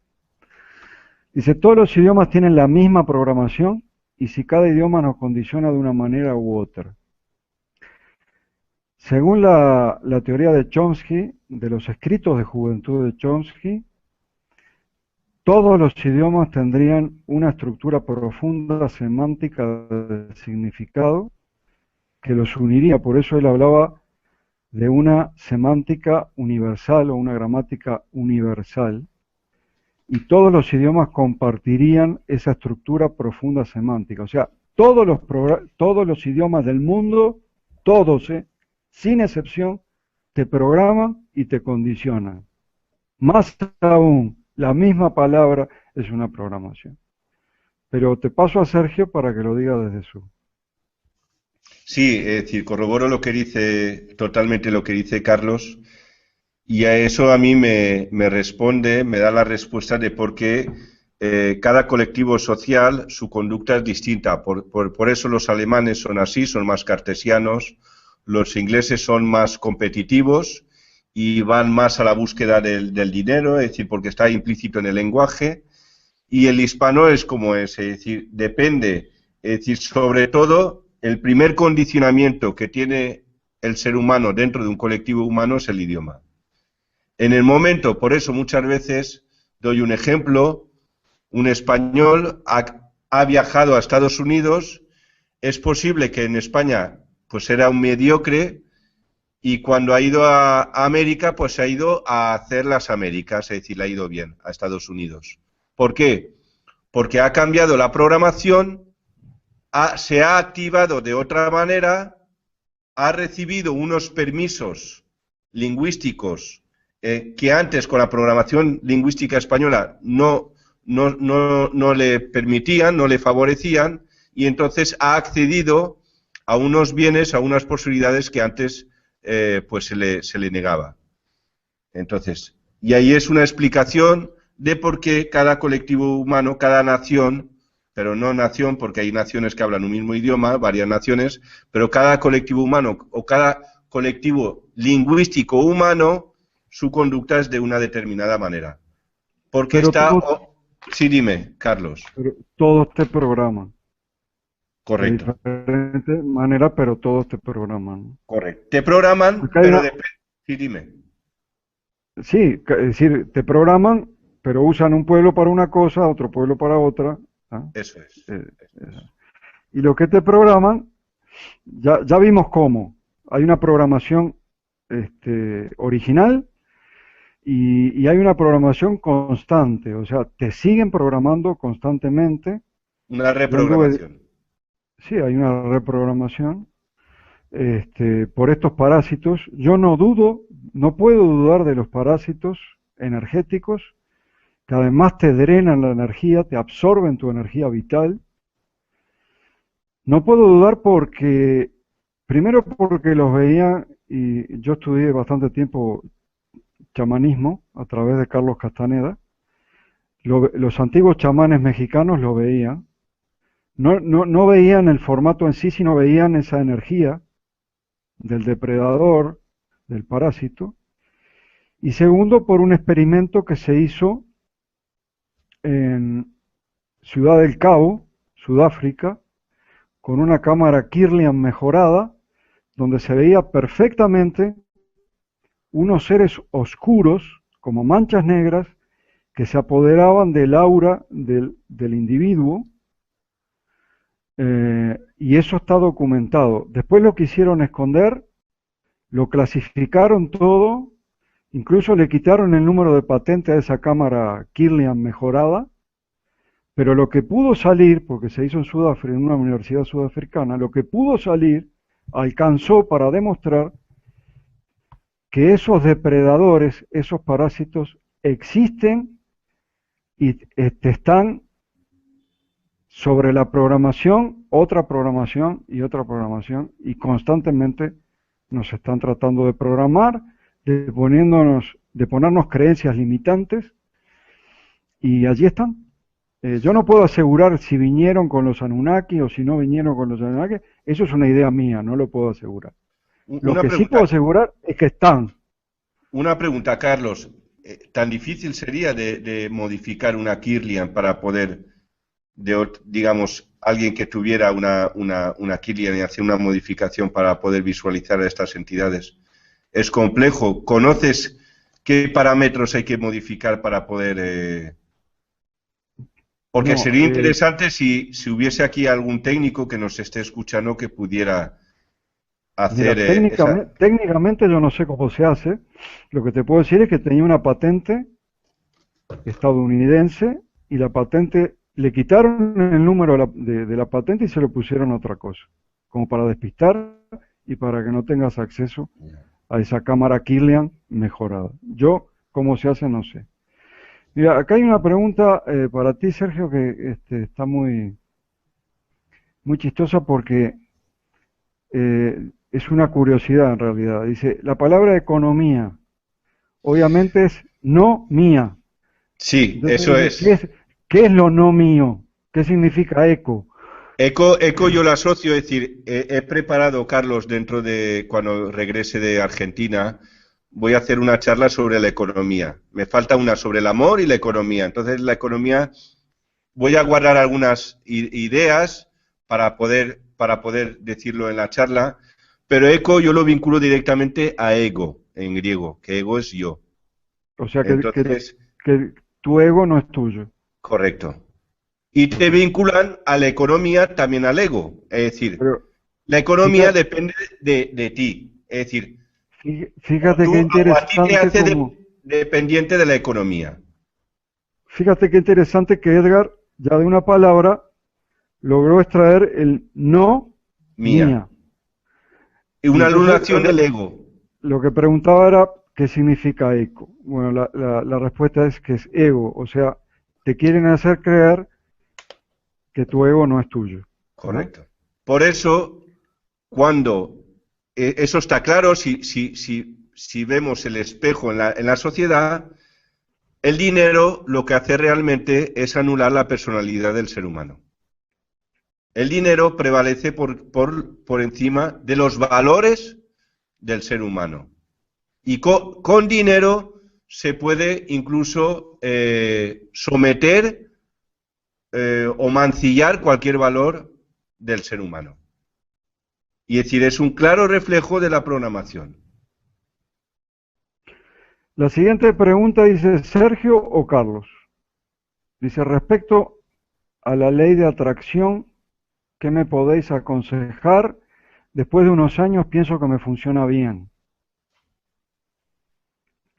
Dice, todos los idiomas tienen la misma programación y si cada idioma nos condiciona de una manera u otra. Según la teoría de Chomsky, de los escritos de juventud de Chomsky, todos los idiomas tendrían una estructura profunda semántica de significado que los uniría. Por eso él hablaba de una semántica universal o una gramática universal, y todos los idiomas compartirían esa estructura profunda semántica. O sea, todos los idiomas del mundo, todos, sin excepción, te programan y te condicionan. Más aún, la misma palabra es una programación. Pero te paso a Sergio para que lo diga desde su... Sí, es decir, corroboro lo que dice, totalmente lo que dice Carlos, y a eso a mí me responde, me da la respuesta de por qué cada colectivo social, su conducta es distinta. Por eso los alemanes son así, son más cartesianos, los ingleses son más competitivos y van más a la búsqueda del dinero, es decir, porque está implícito en el lenguaje, y el hispano es como es decir, depende, es decir, sobre todo, el primer condicionamiento que tiene el ser humano dentro de un colectivo humano es el idioma. En el momento, por eso muchas veces, doy un ejemplo, un español ha viajado a Estados Unidos, es posible que en España pues era un mediocre, y cuando ha ido a América, pues ha ido a hacer las Américas, es decir, le ha ido bien a Estados Unidos. ¿Por qué? Porque ha cambiado la programación, se ha activado de otra manera, ha recibido unos permisos lingüísticos que antes con la programación lingüística española no le permitían, no le favorecían, y entonces ha accedido a unos bienes, a unas posibilidades que antes pues se le negaba. Entonces, y ahí es una explicación de por qué cada colectivo humano, cada nación, pero no nación, porque hay naciones que hablan un mismo idioma, varias naciones, pero cada colectivo humano o cada colectivo lingüístico humano, su conducta es de una determinada manera. Porque Pero está... todos, Sí, dime, Carlos. pero todos te programan. De Correcto. diferente manera, pero todos te programan, ¿no? Correcto. Te programan, Acá hay pero una, depende... Sí, dime. sí, es decir, te programan, pero usan un pueblo para una cosa, otro pueblo para otra. ¿Ah? Eso es. Eh, Eso es. y lo que te programan, ya vimos cómo. Hay una programación original y hay una programación constante. O sea, te siguen programando constantemente. Una Yo anduve, reprogramación. sí, hay una reprogramación por estos parásitos. Yo no puedo dudar de los parásitos energéticos que además te drenan la energía, te absorben tu energía vital. No puedo dudar porque, primero porque los veía, y yo estudié bastante tiempo chamanismo a través de Carlos Castaneda. Los antiguos chamanes mexicanos lo veían. No veían el formato en sí, sino veían esa energía del depredador, del parásito. Y segundo, por un experimento que se hizo en Ciudad del Cabo, Sudáfrica, con una cámara Kirlian mejorada, donde se veía perfectamente unos seres oscuros, como manchas negras, que se apoderaban del aura del individuo, y eso está documentado. Después lo quisieron esconder, lo clasificaron todo, incluso le quitaron el número de patente a esa cámara Kirlian mejorada, pero lo que pudo salir, porque se hizo en Sudáfrica, en una universidad sudafricana, lo que pudo salir alcanzó para demostrar que esos depredadores, esos parásitos existen y están sobre la programación, otra programación y otra programación, y constantemente nos están tratando de programar, de ponernos creencias limitantes, y allí están. Yo no puedo asegurar si vinieron con los Anunnaki o si no vinieron con los Anunnaki. Eso es una idea mía, no lo puedo asegurar. Lo que sí puedo asegurar es que están. Una pregunta, Carlos. ¿Tan difícil sería de modificar una Kirlian para poder, digamos, alguien que tuviera una Kirlian y hacer una modificación para poder visualizar a estas entidades? ¿Es complejo? ¿Conoces qué parámetros hay que modificar para poder...? Porque sería interesante si hubiese aquí algún técnico que nos esté escuchando que pudiera hacer... Mira, técnicamente yo no sé cómo se hace. Lo que te puedo decir es que tenía una patente estadounidense y la patente, le quitaron el número de la patente y se lo pusieron a otra cosa, como para despistar y para que no tengas acceso a esa cámara Kirlian mejorada. Yo, cómo se hace, no sé. Mira, acá hay una pregunta para ti, Sergio, que está muy chistosa porque es una curiosidad en realidad. Dice, la palabra economía, obviamente es no mía. Sí, Entonces, eso es. ¿Qué es lo no mío? ¿Qué significa eco? Eco yo lo asocio, es decir, he preparado, Carlos, dentro de cuando regrese de Argentina, voy a hacer una charla sobre la economía. Me falta una sobre el amor y la economía. Entonces, la economía, voy a guardar algunas ideas para poder decirlo en la charla, pero eco yo lo vinculo directamente a ego, en griego, que ego es yo. O sea, Entonces, que tu ego no es tuyo. Correcto. Y te vinculan a la economía también al ego. Es decir, la economía depende de ti. Es decir, fíjate qué interesante. A ti te hace dependiente de la economía. Fíjate qué interesante que Edgar, ya de una palabra, logró extraer el no mía. Y una anulación del ego. Lo que preguntaba era qué significa eco. Bueno, la respuesta es que es ego. O sea, te quieren hacer creer que tu ego no es tuyo, ¿no? Correcto. Por eso, cuando eso está claro, si vemos el espejo en la sociedad, el dinero lo que hace realmente es anular la personalidad del ser humano. El dinero prevalece por encima de los valores del ser humano. Y con dinero se puede incluso someter o mancillar cualquier valor del ser humano. Y es decir, es un claro reflejo de la programación. La siguiente pregunta dice, ¿Sergio o Carlos? Dice, respecto a la ley de atracción, ¿qué me podéis aconsejar? Después de unos años pienso que me funciona bien.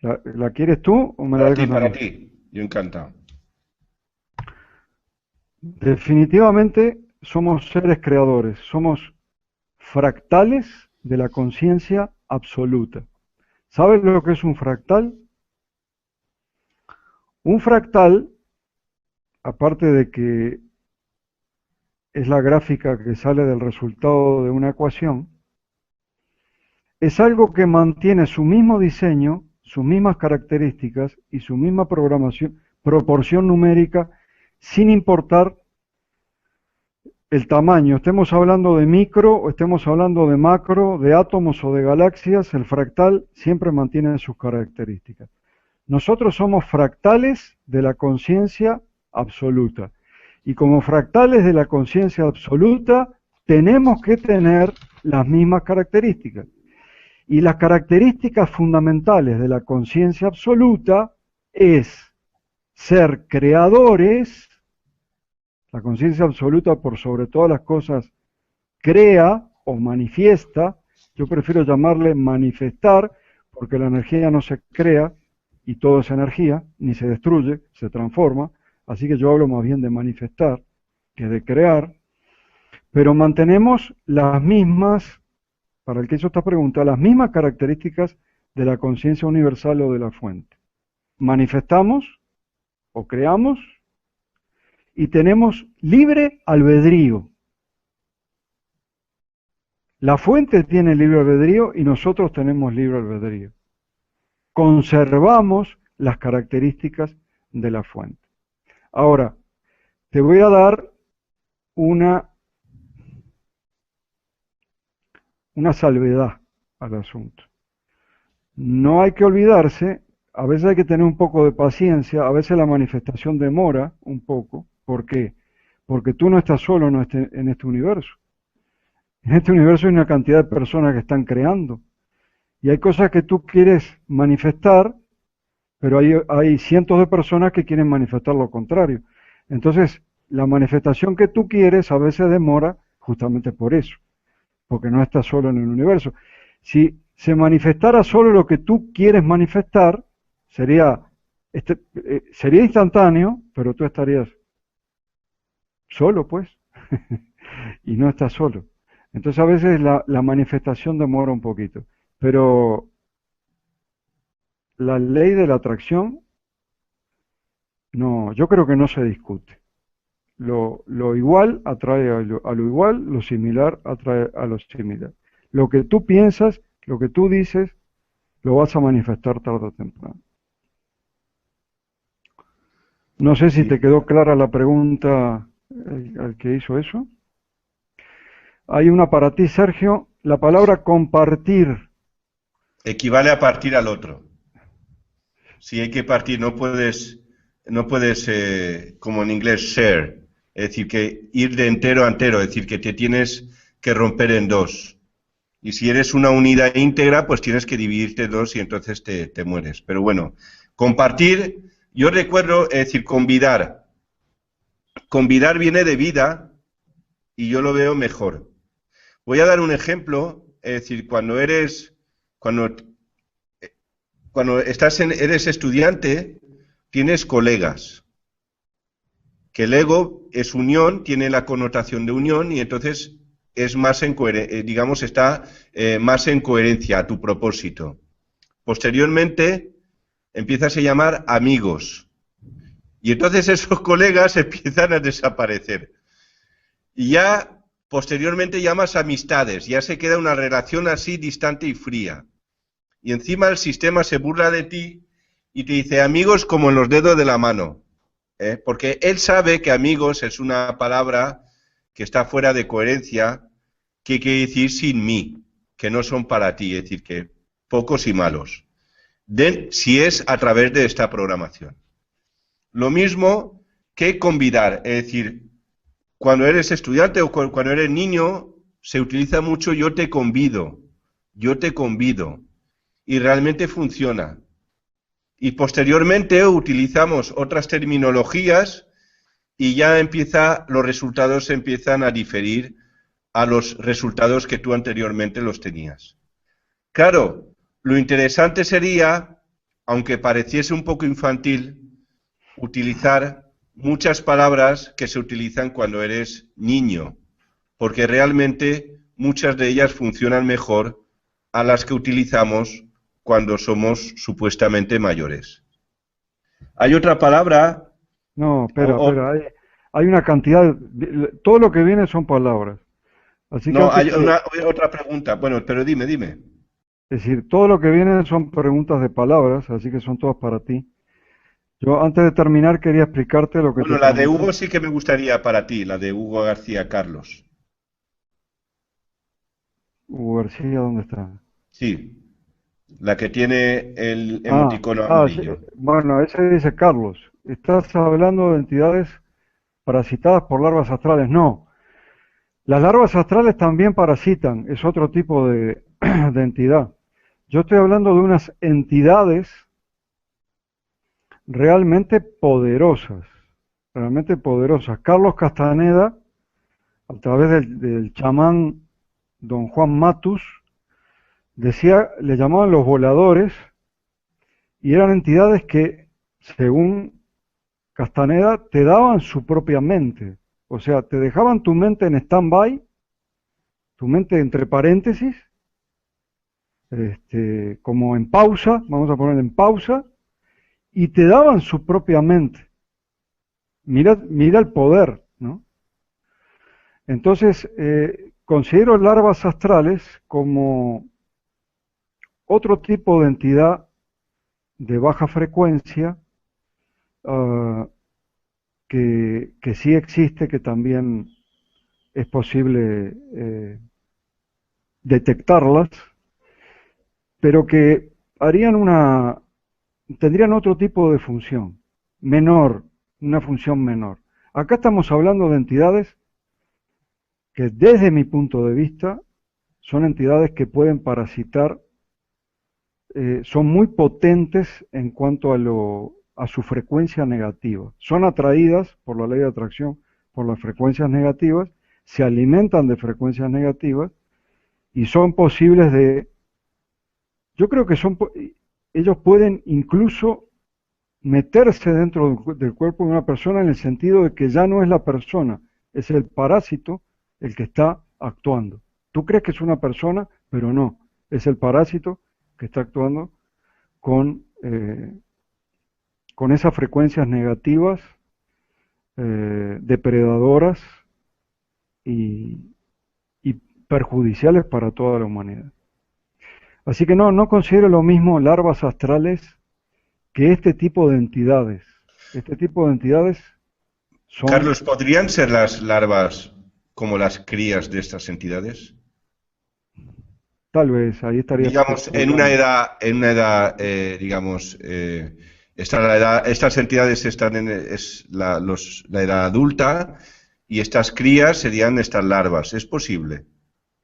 ¿La quieres tú o me la dejas a mí? Para ti, yo encantado. Definitivamente somos seres creadores, somos fractales de la conciencia absoluta. ¿Sabes lo que es un fractal? Un fractal, aparte de que es la gráfica que sale del resultado de una ecuación, es algo que mantiene su mismo diseño, sus mismas características y su misma proporción numérica, sin importar el tamaño. Estemos hablando de micro o estemos hablando de macro, de átomos o de galaxias, el fractal siempre mantiene sus características. Nosotros somos fractales de la conciencia absoluta. Y como fractales de la conciencia absoluta, tenemos que tener las mismas características. Y las características fundamentales de la conciencia absoluta es ser creadores. La conciencia absoluta, por sobre todas las cosas, crea o manifiesta. Yo prefiero llamarle manifestar, porque la energía no se crea, y todo es energía, ni se destruye, se transforma. Así que yo hablo más bien de manifestar que de crear. Pero mantenemos las mismas, para el que hizo esta pregunta, las mismas características de la conciencia universal o de la fuente. Manifestamos o creamos, y tenemos libre albedrío. La fuente tiene libre albedrío y nosotros tenemos libre albedrío. Conservamos las características de la fuente. Ahora, te voy a dar una salvedad al asunto. No hay que olvidarse, a veces hay que tener un poco de paciencia, a veces la manifestación demora un poco. ¿Por qué? Porque tú no estás solo en este universo. En este universo hay una cantidad de personas que están creando. Y hay cosas que tú quieres manifestar, pero hay cientos de personas que quieren manifestar lo contrario. Entonces, la manifestación que tú quieres a veces demora justamente por eso, porque no estás solo en el universo. Si se manifestara solo lo que tú quieres manifestar, sería instantáneo, pero tú estarías solo, pues, y no estás solo. Entonces a veces la manifestación demora un poquito, pero la ley de la atracción, no, yo creo que no se discute. Lo igual atrae a lo igual, lo similar atrae a lo similar. Lo que tú piensas, lo que tú dices, lo vas a manifestar tarde o temprano. No sé si te quedó clara la pregunta al que hizo eso. Hay una para ti, Sergio. La palabra compartir. Equivale a partir al otro. Si hay que partir, no puedes como en inglés, share. Es decir, que ir de entero a entero, es decir, que te tienes que romper en dos. Y si eres una unidad íntegra, pues tienes que dividirte en dos y entonces te mueres. Pero bueno, compartir, yo recuerdo, es decir, convidar. Convidar viene de vida y yo lo veo mejor. Voy a dar un ejemplo, es decir, cuando eres estudiante, tienes colegas, que el ego es unión, tiene la connotación de unión y entonces es más está más en coherencia a tu propósito. Posteriormente empiezas a llamar amigos y entonces esos colegas empiezan a desaparecer y ya posteriormente llamas amistades, ya se queda una relación así distante y fría. Y encima el sistema se burla de ti y te dice amigos como en los dedos de la mano. Porque él sabe que amigos es una palabra que está fuera de coherencia, que quiere decir sin mí, que no son para ti, es decir, que pocos y malos. Si es a través de esta programación. Lo mismo que convidar, es decir, cuando eres estudiante o cuando eres niño, se utiliza mucho yo te convido, y realmente funciona. Y posteriormente utilizamos otras terminologías y ya los resultados empiezan a diferir a los resultados que tú anteriormente los tenías. Claro, lo interesante sería, aunque pareciese un poco infantil, utilizar muchas palabras que se utilizan cuando eres niño, porque realmente muchas de ellas funcionan mejor a las que utilizamos cuando somos supuestamente mayores. Hay otra palabra. No, espera, o- espera. Hay una cantidad. Todo lo que viene son palabras. Así que no, antes hay que. otra pregunta. Bueno, pero dime. Es decir, todo lo que viene son preguntas de palabras, así que son todas para ti. Yo antes de terminar quería explicarte lo que te Bueno, la de prometí. Hugo sí que me gustaría para ti, la de Hugo García Carlos. Hugo García, ¿dónde está? Sí, la que tiene el Ah, emoticono sí, amarillo. bueno, ese dice Carlos. Estás hablando de entidades parasitadas por larvas astrales. No, las larvas astrales también parasitan, es otro tipo de, de entidad. Yo estoy hablando de unas entidades realmente poderosas, realmente poderosas. Carlos Castaneda, a través del chamán don Juan Matus, decía, le llamaban los voladores, y eran entidades que, según Castaneda, te daban su propia mente. O sea, te dejaban tu mente en stand-by, tu mente entre paréntesis, como en pausa, vamos a poner en pausa, y te daban su propia mente. Mira el poder, ¿no? Entonces, considero larvas astrales como otro tipo de entidad de baja frecuencia, ah, que sí existe, que también es posible detectarlas, pero que tendrían otro tipo de función, menor, una función menor. Acá estamos hablando de entidades que desde mi punto de vista son entidades que pueden parasitar, son muy potentes en cuanto a su frecuencia negativa. Son atraídas por la ley de atracción por las frecuencias negativas, se alimentan de frecuencias negativas y son posibles de, yo creo que ellos pueden incluso meterse dentro del cuerpo de una persona en el sentido de que ya no es la persona, es el parásito el que está actuando. Tú crees que es una persona, pero no, es el parásito que está actuando con, eh, con esas frecuencias negativas, depredadoras y, y perjudiciales para toda la humanidad. Así que no considero lo mismo larvas astrales que este tipo de entidades. Este tipo de entidades son, Carlos, ¿podrían ser las larvas como las crías de estas entidades? tal vez, ahí Digamos, hablando. en una edad, digamos, la edad, estas entidades están la edad adulta y estas crías serían estas larvas. ¿Es posible?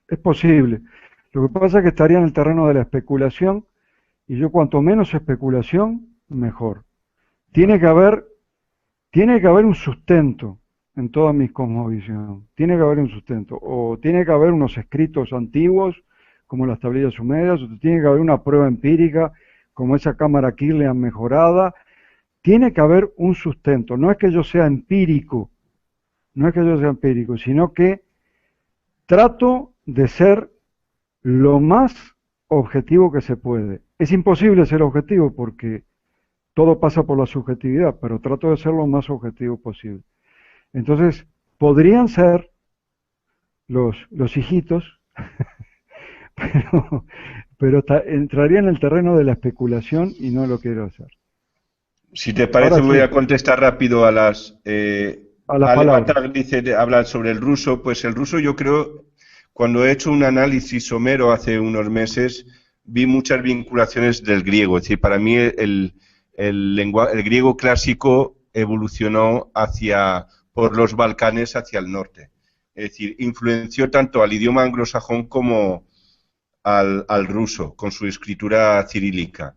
Es posible. Lo que pasa es que estaría en el terreno de la especulación y yo cuanto menos especulación, mejor. Tiene Vale. que haber, tiene que haber un sustento en toda mi cosmovisión. Tiene que haber un sustento. O tiene que haber unos escritos antiguos, como las tablillas sumerias, o tiene que haber una prueba empírica, como esa cámara Kirlian mejorada. Tiene que haber un sustento. No es que yo sea empírico, no es que yo sea empírico, sino que trato de ser lo más objetivo que se puede. Es imposible ser objetivo porque todo pasa por la subjetividad, pero trato de ser lo más objetivo posible. Entonces, podrían ser los hijitos, pero, entraría en el terreno de la especulación y no lo quiero hacer. Si te Ahora parece, voy sí, a contestar rápido a las... a las Ale palabras. Batak dice, habla sobre el ruso. Pues el ruso yo creo, cuando he hecho un análisis somero hace unos meses, vi muchas vinculaciones del griego. Es decir, para mí el griego clásico evolucionó por los Balcanes hacia el norte. Es decir, influenció tanto al idioma anglosajón como al ruso, con su escritura cirílica.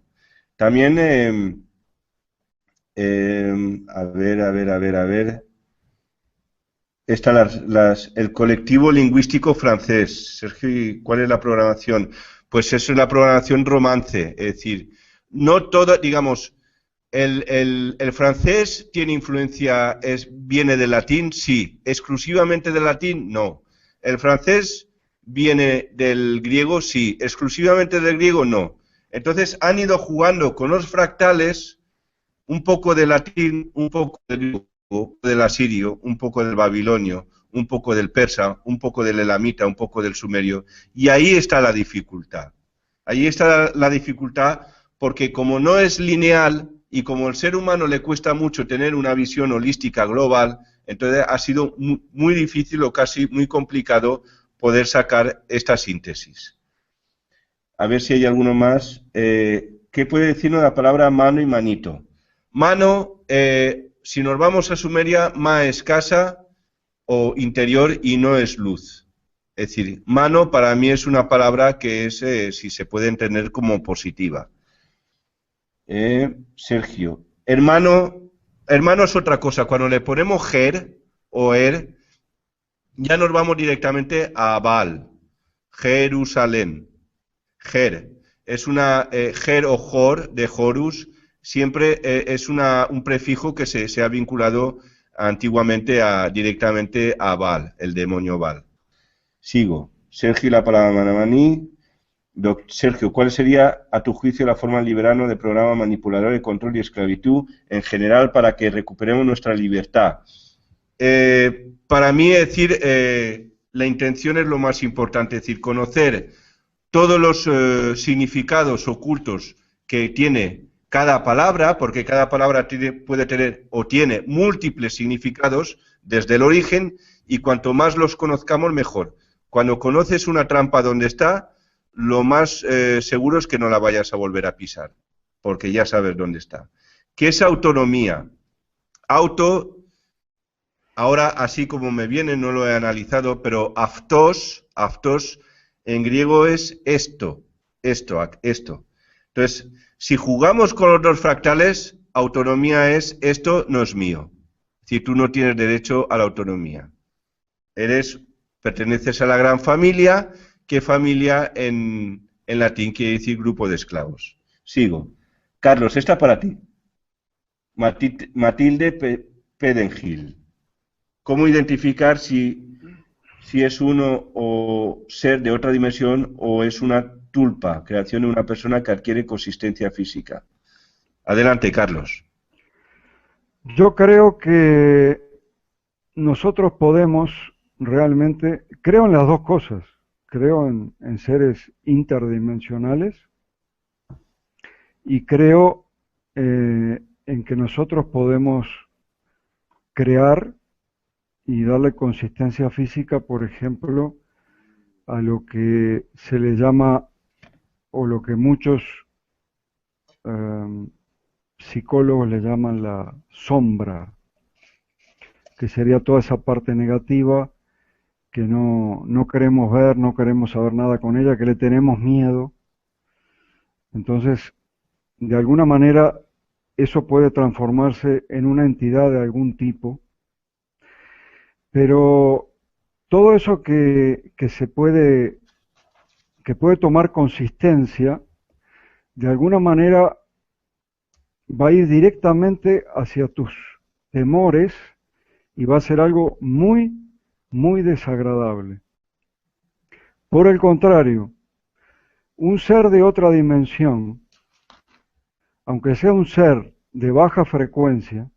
También... a ver. Están el colectivo lingüístico francés. Sergio, ¿cuál es la programación? Pues eso es la programación romance. Es decir, no todo, digamos, el francés tiene influencia, viene del latín, sí. Exclusivamente del latín, no. El francés viene del griego, sí. Exclusivamente del griego, no. Entonces han ido jugando con los fractales un poco de latín, un poco del asirio, un poco del babilonio, un poco del persa, un poco del elamita, un poco del sumerio, y ahí está la dificultad. Ahí está la dificultad porque como no es lineal y como al ser humano le cuesta mucho tener una visión holística global, entonces ha sido muy difícil o casi muy complicado poder sacar esta síntesis. A ver si hay alguno más. ¿Qué puede decirnos la palabra mano y manito? Mano, si nos vamos a Sumeria, ma es casa o interior y no es luz. Es decir, mano para mí es una palabra que es, si se puede entender como positiva. Sergio, hermano es otra cosa. Cuando le ponemos ger o er, ya nos vamos directamente a Baal, Jerusalén. Ger es una ger o jor de Horus, siempre es un prefijo que se ha vinculado antiguamente directamente a Baal, el demonio Baal. Sigo. Sergio, la palabra manamaní. Sergio, ¿cuál sería, a tu juicio, la forma liberal de programa manipulador de control y esclavitud en general para que recuperemos nuestra libertad? Para mí, es decir, la intención es lo más importante, es decir, conocer todos los significados ocultos que tiene cada palabra, porque cada palabra puede tener o tiene múltiples significados desde el origen, y cuanto más los conozcamos, mejor. Cuando conoces una trampa donde está, lo más seguro es que no la vayas a volver a pisar, porque ya sabes dónde está. ¿Qué es autonomía? Auto, ahora así como me viene, no lo he analizado, pero aftos en griego es esto. Entonces, si jugamos con los dos fractales, autonomía es esto no es mío. Si tú no tienes derecho a la autonomía. Perteneces a la gran familia. ¿Qué familia en latín quiere decir grupo de esclavos? Sigo. Carlos, esta para ti. Matilde Pedengil. ¿Cómo identificar si es uno o ser de otra dimensión o es una tulpa, creación de una persona que adquiere consistencia física? Adelante, Carlos. Yo creo que nosotros podemos realmente, creo en las dos cosas, creo en seres interdimensionales y creo en que nosotros podemos crear y darle consistencia física, por ejemplo, a lo que se le llama, o lo que muchos psicólogos le llaman la sombra, que sería toda esa parte negativa que no queremos ver, no queremos saber nada con ella, que le tenemos miedo. Entonces, de alguna manera, eso puede transformarse en una entidad de algún tipo, pero todo eso que puede tomar consistencia, de alguna manera va a ir directamente hacia tus temores y va a ser algo muy, muy desagradable. Por el contrario, un ser de otra dimensión, aunque sea un ser de baja frecuencia,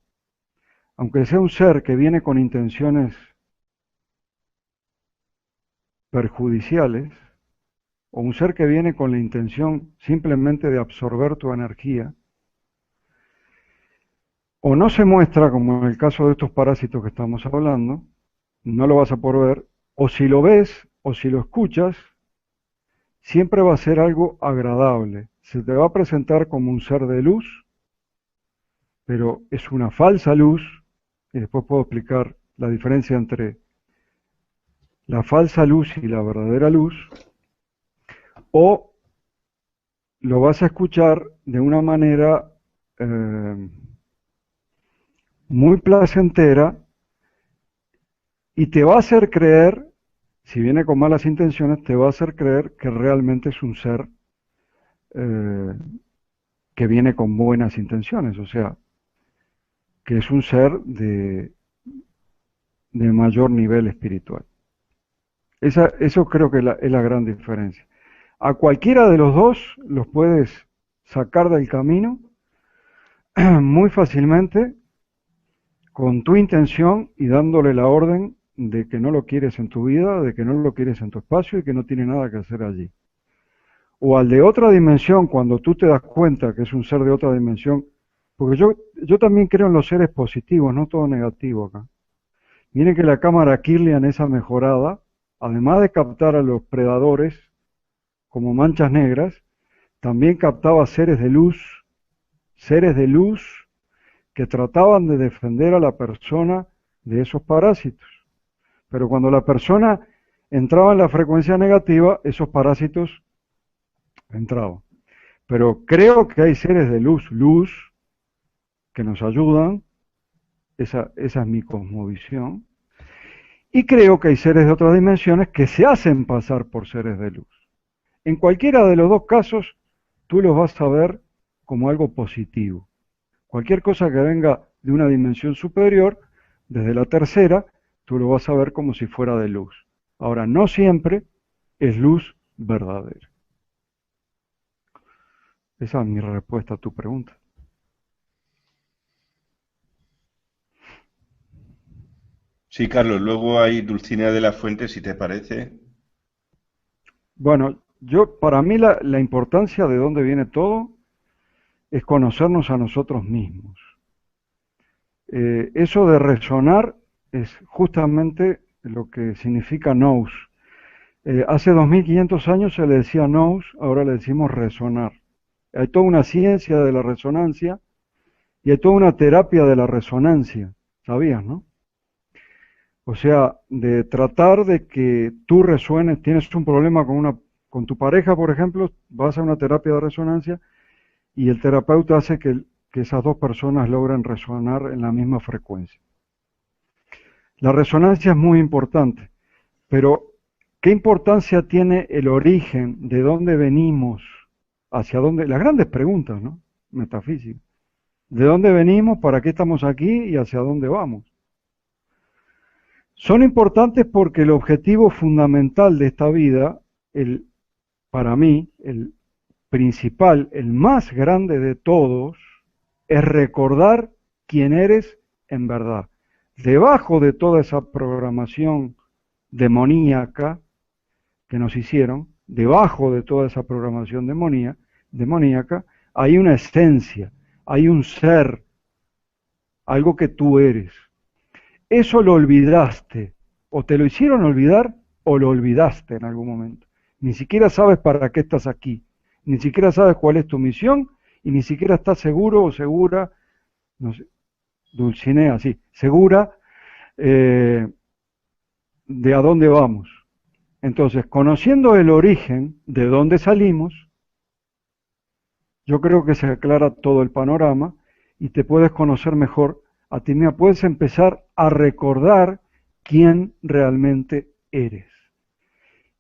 aunque sea un ser que viene con intenciones perjudiciales, o un ser que viene con la intención simplemente de absorber tu energía, o no se muestra, como en el caso de estos parásitos que estamos hablando, no lo vas a poder ver, o si lo ves, o si lo escuchas, siempre va a ser algo agradable. Se te va a presentar como un ser de luz, pero es una falsa luz, y después puedo explicar la diferencia entre la falsa luz y la verdadera luz, o lo vas a escuchar de una manera muy placentera y te va a hacer creer, si viene con malas intenciones, te va a hacer creer que realmente es un ser que viene con buenas intenciones, o sea, que es un ser de mayor nivel espiritual. Eso creo que es la gran diferencia. A cualquiera de los dos los puedes sacar del camino muy fácilmente con tu intención y dándole la orden de que no lo quieres en tu vida, de que no lo quieres en tu espacio y que no tiene nada que hacer allí. O al de otra dimensión, cuando tú te das cuenta que es un ser de otra dimensión, porque yo también creo en los seres positivos, no todo negativo acá. Miren que la cámara Kirlian, esa mejorada, además de captar a los predadores como manchas negras, también captaba seres de luz que trataban de defender a la persona de esos parásitos. Pero cuando la persona entraba en la frecuencia negativa, esos parásitos entraban. Pero creo que hay seres de luz, que nos ayudan, esa es mi cosmovisión, y creo que hay seres de otras dimensiones que se hacen pasar por seres de luz. En cualquiera de los dos casos, tú los vas a ver como algo positivo. Cualquier cosa que venga de una dimensión superior, desde la tercera, tú lo vas a ver como si fuera de luz. Ahora, no siempre es luz verdadera. Esa es mi respuesta a tu pregunta. Sí, Carlos, luego hay Dulcinea de la Fuente, si te parece. Bueno, para mí la importancia de dónde viene todo es conocernos a nosotros mismos. Eso de resonar es justamente lo que significa nous. Hace 2500 años se le decía nous, ahora le decimos resonar. Hay toda una ciencia de la resonancia y hay toda una terapia de la resonancia, ¿sabías, no? O sea, de tratar de que tú resuenes, tienes un problema con tu pareja, por ejemplo, vas a una terapia de resonancia y el terapeuta hace que esas dos personas logren resonar en la misma frecuencia. La resonancia es muy importante, pero ¿qué importancia tiene el origen, de dónde venimos, hacia dónde? Las grandes preguntas, ¿no? Metafísicas. ¿De dónde venimos, para qué estamos aquí y hacia dónde vamos? Son importantes porque el objetivo fundamental de esta vida, para mí, el principal, el más grande de todos, es recordar quién eres en verdad. Debajo de toda esa programación demoníaca que nos hicieron, debajo de toda esa programación demoníaca, hay una esencia, hay un ser, algo que tú eres. Eso lo olvidaste, o te lo hicieron olvidar, o lo olvidaste en algún momento. Ni siquiera sabes para qué estás aquí, ni siquiera sabes cuál es tu misión, y ni siquiera estás seguro o segura, no sé, Dulcinea, sí, segura de a dónde vamos. Entonces, conociendo el origen de dónde salimos, yo creo que se aclara todo el panorama y te puedes conocer mejor a ti misma, puedes empezar a recordar quién realmente eres.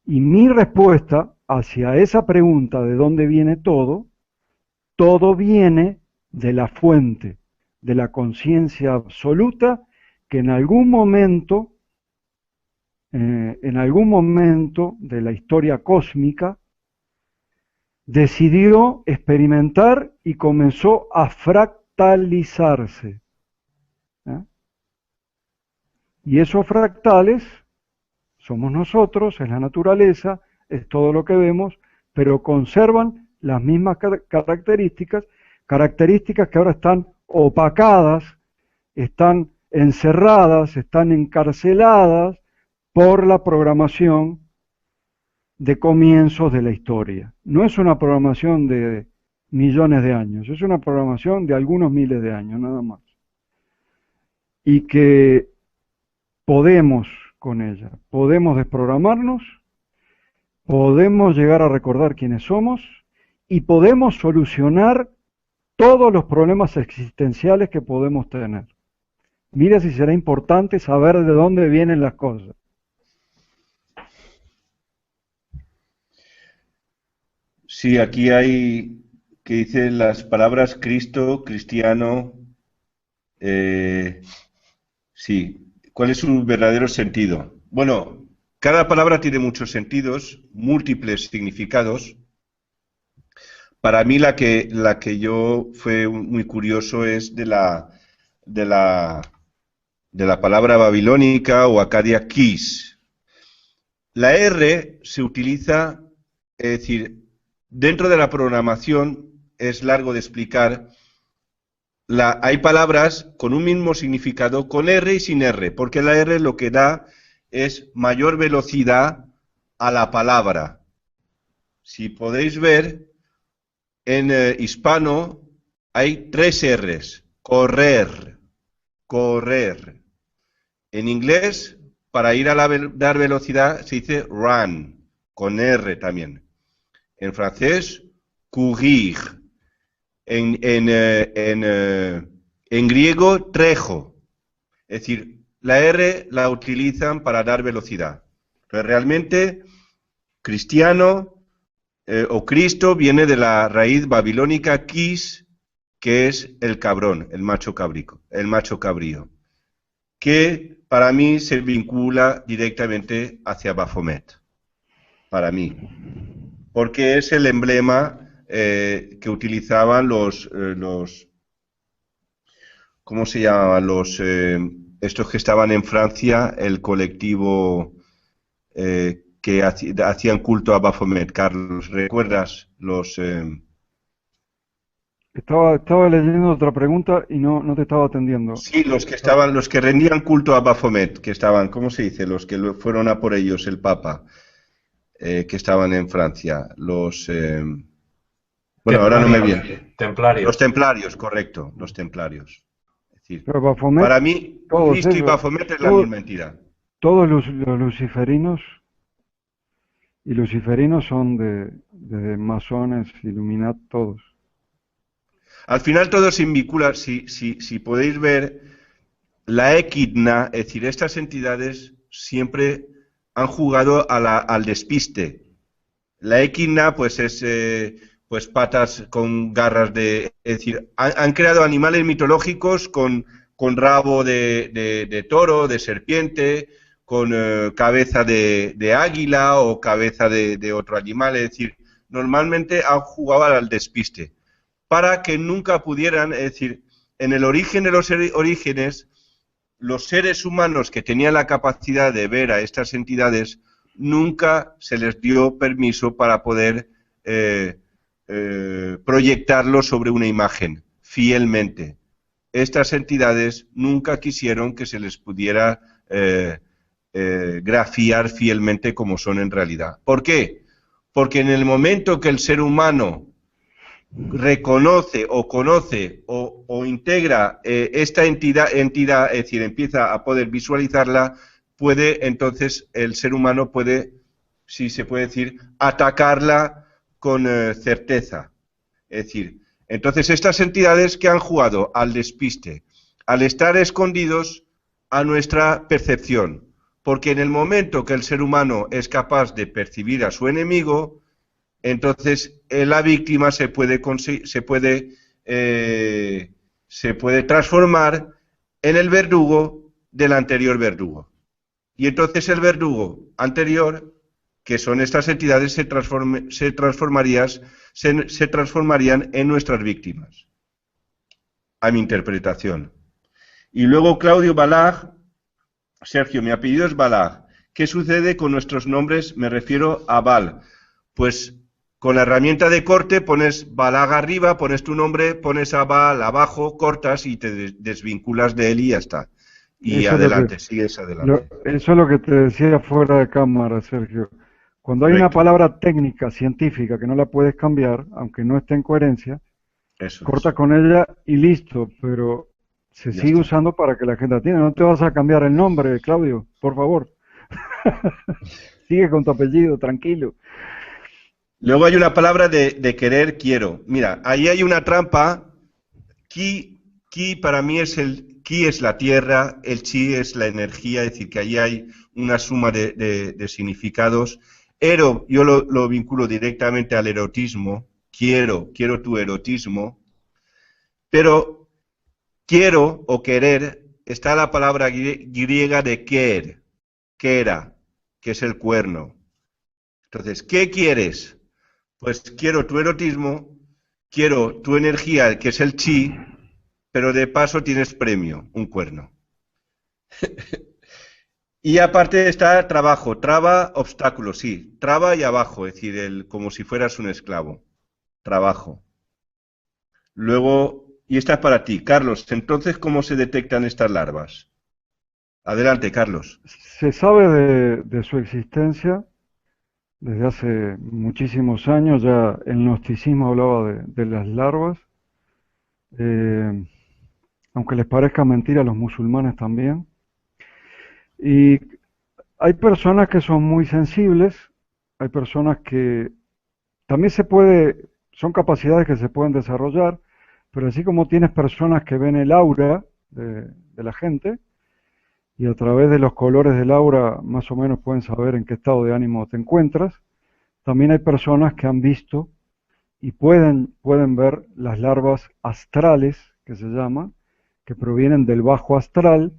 Y mi respuesta hacia esa pregunta de dónde viene todo viene de la fuente, de la conciencia absoluta que en algún momento de la historia cósmica decidió experimentar y comenzó a fractalizarse. Y esos fractales somos nosotros, es la naturaleza, es todo lo que vemos, pero conservan las mismas características que ahora están opacadas, están encerradas, están encarceladas por la programación de comienzos de la historia. No es una programación de millones de años, es una programación de algunos miles de años, nada más. Y que podemos con ella, podemos desprogramarnos, podemos llegar a recordar quiénes somos y podemos solucionar todos los problemas existenciales que podemos tener. Mira si será importante saber de dónde vienen las cosas. Sí, aquí hay que dice las palabras Cristo, cristiano. Sí, ¿cuál es su verdadero sentido? Bueno, cada palabra tiene muchos sentidos, múltiples significados. Para mí la que yo fue muy curioso es de la, de la palabra babilónica o acadia quis. La R se utiliza, es decir, dentro de la programación es largo de explicar. Hay palabras con un mismo significado, con R y sin R, porque la R lo que da es mayor velocidad a la palabra. Si podéis ver, en hispano hay 3 R's. Correr, correr. En inglés, para ir a dar velocidad, se dice run, con R también. En francés, courir. En griego, trejo. Es decir, la R la utilizan para dar velocidad. Pero realmente, cristiano o Cristo viene de la raíz babilónica quis, que es el cabrón, el macho cabrío, que para mí se vincula directamente hacia Baphomet, para mí, porque es el emblema que utilizaban ¿cómo se llamaban? Estos que estaban en Francia, el colectivo que hacían culto a Baphomet. Carlos, ¿recuerdas Estaba leyendo otra pregunta y no te estaba atendiendo. Sí, los que rendían culto a Baphomet, que estaban, ¿cómo se dice? Los que fueron a por ellos, el Papa, que estaban en Francia. Bueno, ahora no me viene. Templarios. Los templarios, correcto, los templarios. Es decir, Pero Baphomet, para mí, todos Cristo y ellos, Baphomet es la misma entidad. todos los luciferinos son de masones, Illuminati, todos. Al final todo se vincula, si podéis ver, la equidna, es decir, estas entidades siempre han jugado al despiste. La equidna, pues es pues patas con garras es decir, han creado animales mitológicos con rabo de toro, de serpiente, con cabeza de águila o cabeza de otro animal, es decir, normalmente han jugado al despiste, para que nunca pudieran, es decir, en el origen de los orígenes, los seres humanos que tenían la capacidad de ver a estas entidades, nunca se les dio permiso para poder proyectarlo sobre una imagen, fielmente. Estas entidades nunca quisieron que se les pudiera grafiar fielmente como son en realidad. ¿Por qué? Porque en el momento que el ser humano reconoce o conoce o integra esta entidad, es decir, empieza a poder visualizarla, entonces el ser humano puede, si se puede decir, atacarla con certeza. Es decir, entonces estas entidades que han jugado al despiste, al estar escondidos a nuestra percepción, porque en el momento que el ser humano es capaz de percibir a su enemigo, entonces la víctima se puede transformar en el verdugo del anterior verdugo. Y entonces el verdugo anterior, que son estas entidades, se transformarían en nuestras víctimas, a mi interpretación. Y luego Claudio Balag, Sergio, mi apellido es Balag. ¿Qué sucede con nuestros nombres? Me refiero a Bal. Pues con la herramienta de corte pones Balag arriba, pones tu nombre, pones a Bal abajo, cortas y te desvinculas de él y ya está. Y Eso adelante, sigues adelante. Eso es lo que te decía fuera de cámara, Sergio. Cuando hay una palabra técnica, científica, que no la puedes cambiar, aunque no esté en coherencia, cortas con ella y listo, pero se sigue usando para que la gente atienda. No te vas a cambiar el nombre, Claudio, por favor. Sigue con tu apellido, tranquilo. Luego hay una palabra de querer, quiero. Mira, ahí hay una trampa. Ki para mí ki es la tierra, el chi es la energía, es decir, que ahí hay una suma de significados. Ero, yo lo vinculo directamente al erotismo. Quiero tu erotismo. Pero quiero o querer, está la palabra griega de kera, que es el cuerno. Entonces, ¿qué quieres? Pues quiero tu erotismo, quiero tu energía, que es el chi, pero de paso tienes premio, un cuerno. Y aparte está trabajo, traba, obstáculo, sí, traba y abajo, es decir, como si fueras un esclavo, trabajo. Luego, y esta es para ti, Carlos, entonces, ¿cómo se detectan estas larvas? Adelante, Carlos. Se sabe de su existencia desde hace muchísimos años, ya el gnosticismo hablaba de las larvas, eh, aunque les parezca mentira a los musulmanes también. Y hay personas que son muy sensibles, hay personas que también son capacidades que se pueden desarrollar, pero así como tienes personas que ven el aura de la gente y a través de los colores del aura más o menos pueden saber en qué estado de ánimo te encuentras, también hay personas que han visto y pueden ver las larvas astrales, que se llaman, que provienen del bajo astral,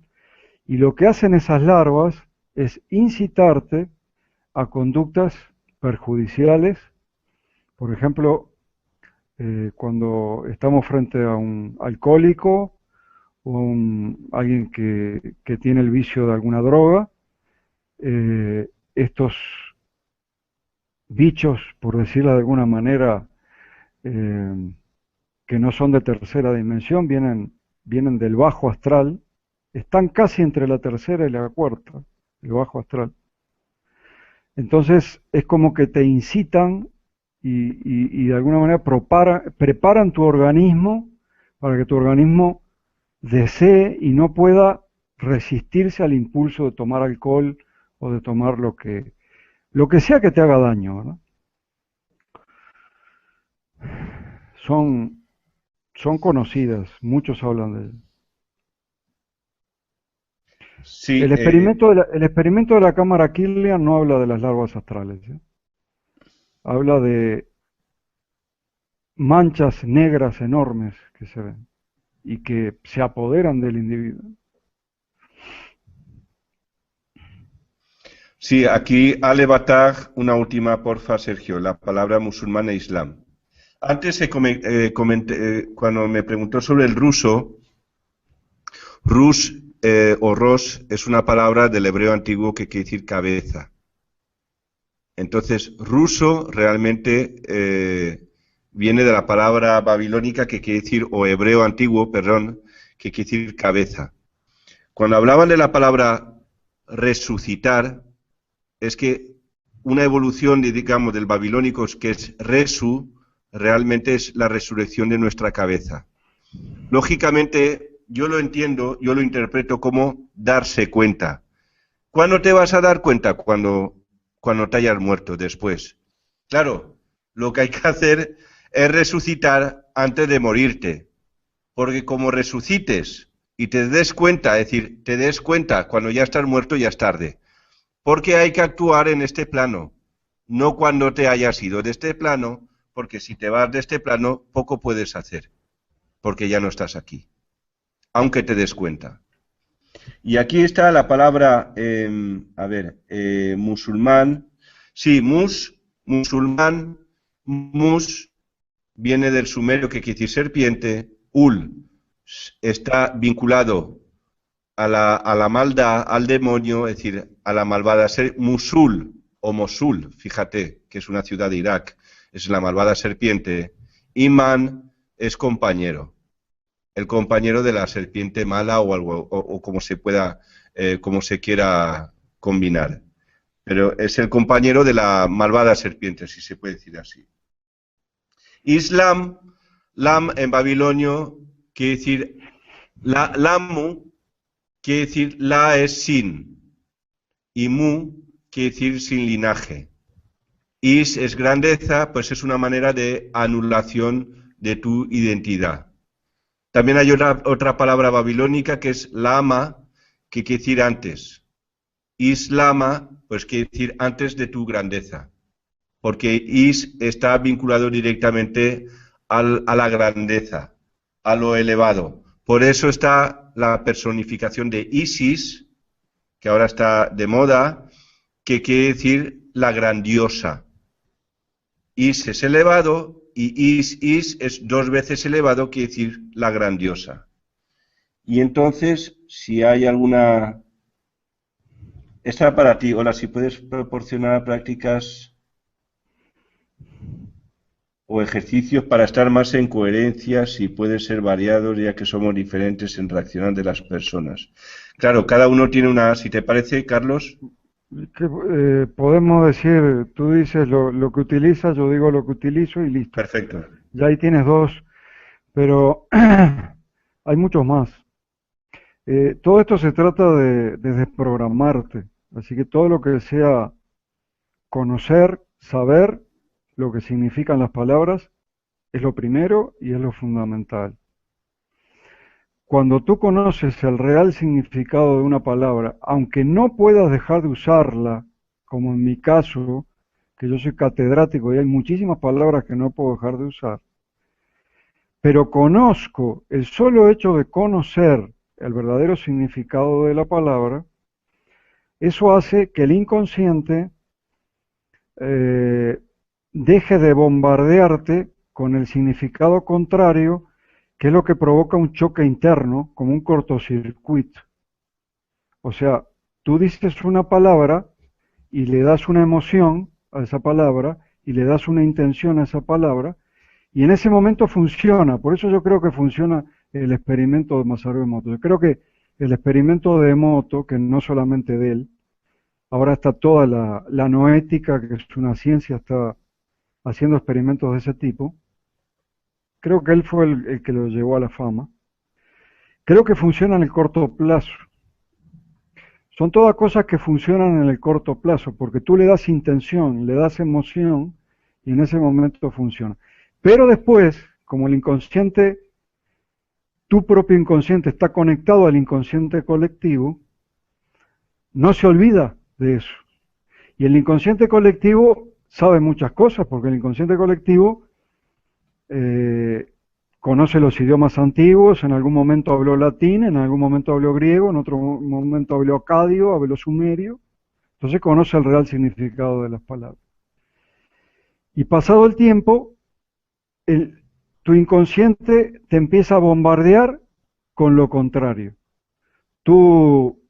y lo que hacen esas larvas es incitarte a conductas perjudiciales. Por ejemplo, cuando estamos frente a un alcohólico o alguien que tiene el vicio de alguna droga, estos bichos, por decirlo de alguna manera, eh, que no son de tercera dimensión, vienen del bajo astral, están casi entre la tercera y la cuarta, el bajo astral. Entonces es como que te incitan y de alguna manera preparan tu organismo para que tu organismo desee y no pueda resistirse al impulso de tomar alcohol o de tomar lo que sea que te haga daño, ¿verdad? Son conocidas, muchos hablan de ellas. Sí, El experimento de la cámara Kirlian no habla de las larvas astrales, ¿eh? Habla de manchas negras enormes que se ven y que se apoderan del individuo. sí, aquí Ale Batag, una última, porfa, Sergio, la palabra musulmán e islam. Antes comenté, cuando me preguntó sobre el ruso, Rus o Ros es una palabra del hebreo antiguo que quiere decir cabeza. Entonces, ruso realmente viene de la palabra babilónica que quiere decir, o hebreo antiguo, perdón, que quiere decir cabeza. Cuando hablaban de la palabra resucitar, es que una evolución, digamos, del babilónico, que es resu, realmente es la resurrección de nuestra cabeza. Lógicamente, yo lo entiendo, yo lo interpreto como darse cuenta. ¿Cuándo te vas a dar cuenta? Cuando te hayas muerto después. Claro, lo que hay que hacer es resucitar antes de morirte. Porque como resucites y te des cuenta, es decir, te des cuenta cuando ya estás muerto, ya es tarde. Porque hay que actuar en este plano, no cuando te hayas ido de este plano, porque si te vas de este plano, poco puedes hacer, porque ya no estás aquí, aunque te des cuenta. Y aquí está la palabra, musulmán. Sí, musulmán, mus, viene del sumerio que quiere decir serpiente, ul, está vinculado a la maldad, al demonio, es decir, a la malvada Mosul o Mosul, fíjate, que es una ciudad de Irak, es la malvada serpiente. Imán es compañero, el compañero de la serpiente mala o algo, o como se pueda, como se quiera combinar. Pero es el compañero de la malvada serpiente, si se puede decir así. Islam, lam en babilonio, quiere decir, lamu, quiere decir la es sin, y mu quiere decir sin linaje. Is es grandeza, pues es una manera de anulación de tu identidad. También hay otra palabra babilónica que es lama, que quiere decir antes. Islama, pues quiere decir antes de tu grandeza, porque is está vinculado directamente a la grandeza, a lo elevado. Por eso está la personificación de Isis, que ahora está de moda, que quiere decir la grandiosa. Is es elevado y is es 2 veces elevado, quiere decir la grandiosa. Y entonces, si hay alguna... Esta para ti, hola, si puedes proporcionar prácticas o ejercicios para estar más en coherencia, si pueden ser variados, ya que somos diferentes en reaccionar de las personas. Claro, cada uno tiene una... Si te parece, Carlos. Podemos decir, tú dices lo que utilizas, yo digo lo que utilizo y listo. Perfecto. Ya ahí tienes dos, pero hay muchos más. Todo esto se trata de desprogramarte, así que todo lo que sea conocer, saber lo que significan las palabras es lo primero y es lo fundamental. Cuando tú conoces el real significado de una palabra, aunque no puedas dejar de usarla, como en mi caso, que yo soy catedrático y hay muchísimas palabras que no puedo dejar de usar, pero conozco, el solo hecho de conocer el verdadero significado de la palabra, eso hace que el inconsciente deje de bombardearte con el significado contrario, que es lo que provoca un choque interno, como un cortocircuito. O sea, tú dices una palabra y le das una emoción a esa palabra y le das una intención a esa palabra y en ese momento funciona. Por eso yo creo que funciona el experimento de Masaru Emoto. Yo creo que el experimento de Emoto, que no solamente de él, ahora está toda la noética, que es una ciencia, está haciendo experimentos de ese tipo. Creo que él fue el que lo llevó a la fama. Creo que funciona en el corto plazo. Son todas cosas que funcionan en el corto plazo, porque tú le das intención, le das emoción, y en ese momento funciona. Pero después, como el inconsciente, tu propio inconsciente está conectado al inconsciente colectivo, no se olvida de eso. Y el inconsciente colectivo sabe muchas cosas, porque el inconsciente colectivo conoce los idiomas antiguos, en algún momento habló latín, en algún momento habló griego, en otro momento habló acadio, habló sumerio, entonces conoce el real significado de las palabras. Y pasado el tiempo, tu inconsciente te empieza a bombardear con lo contrario. Tú,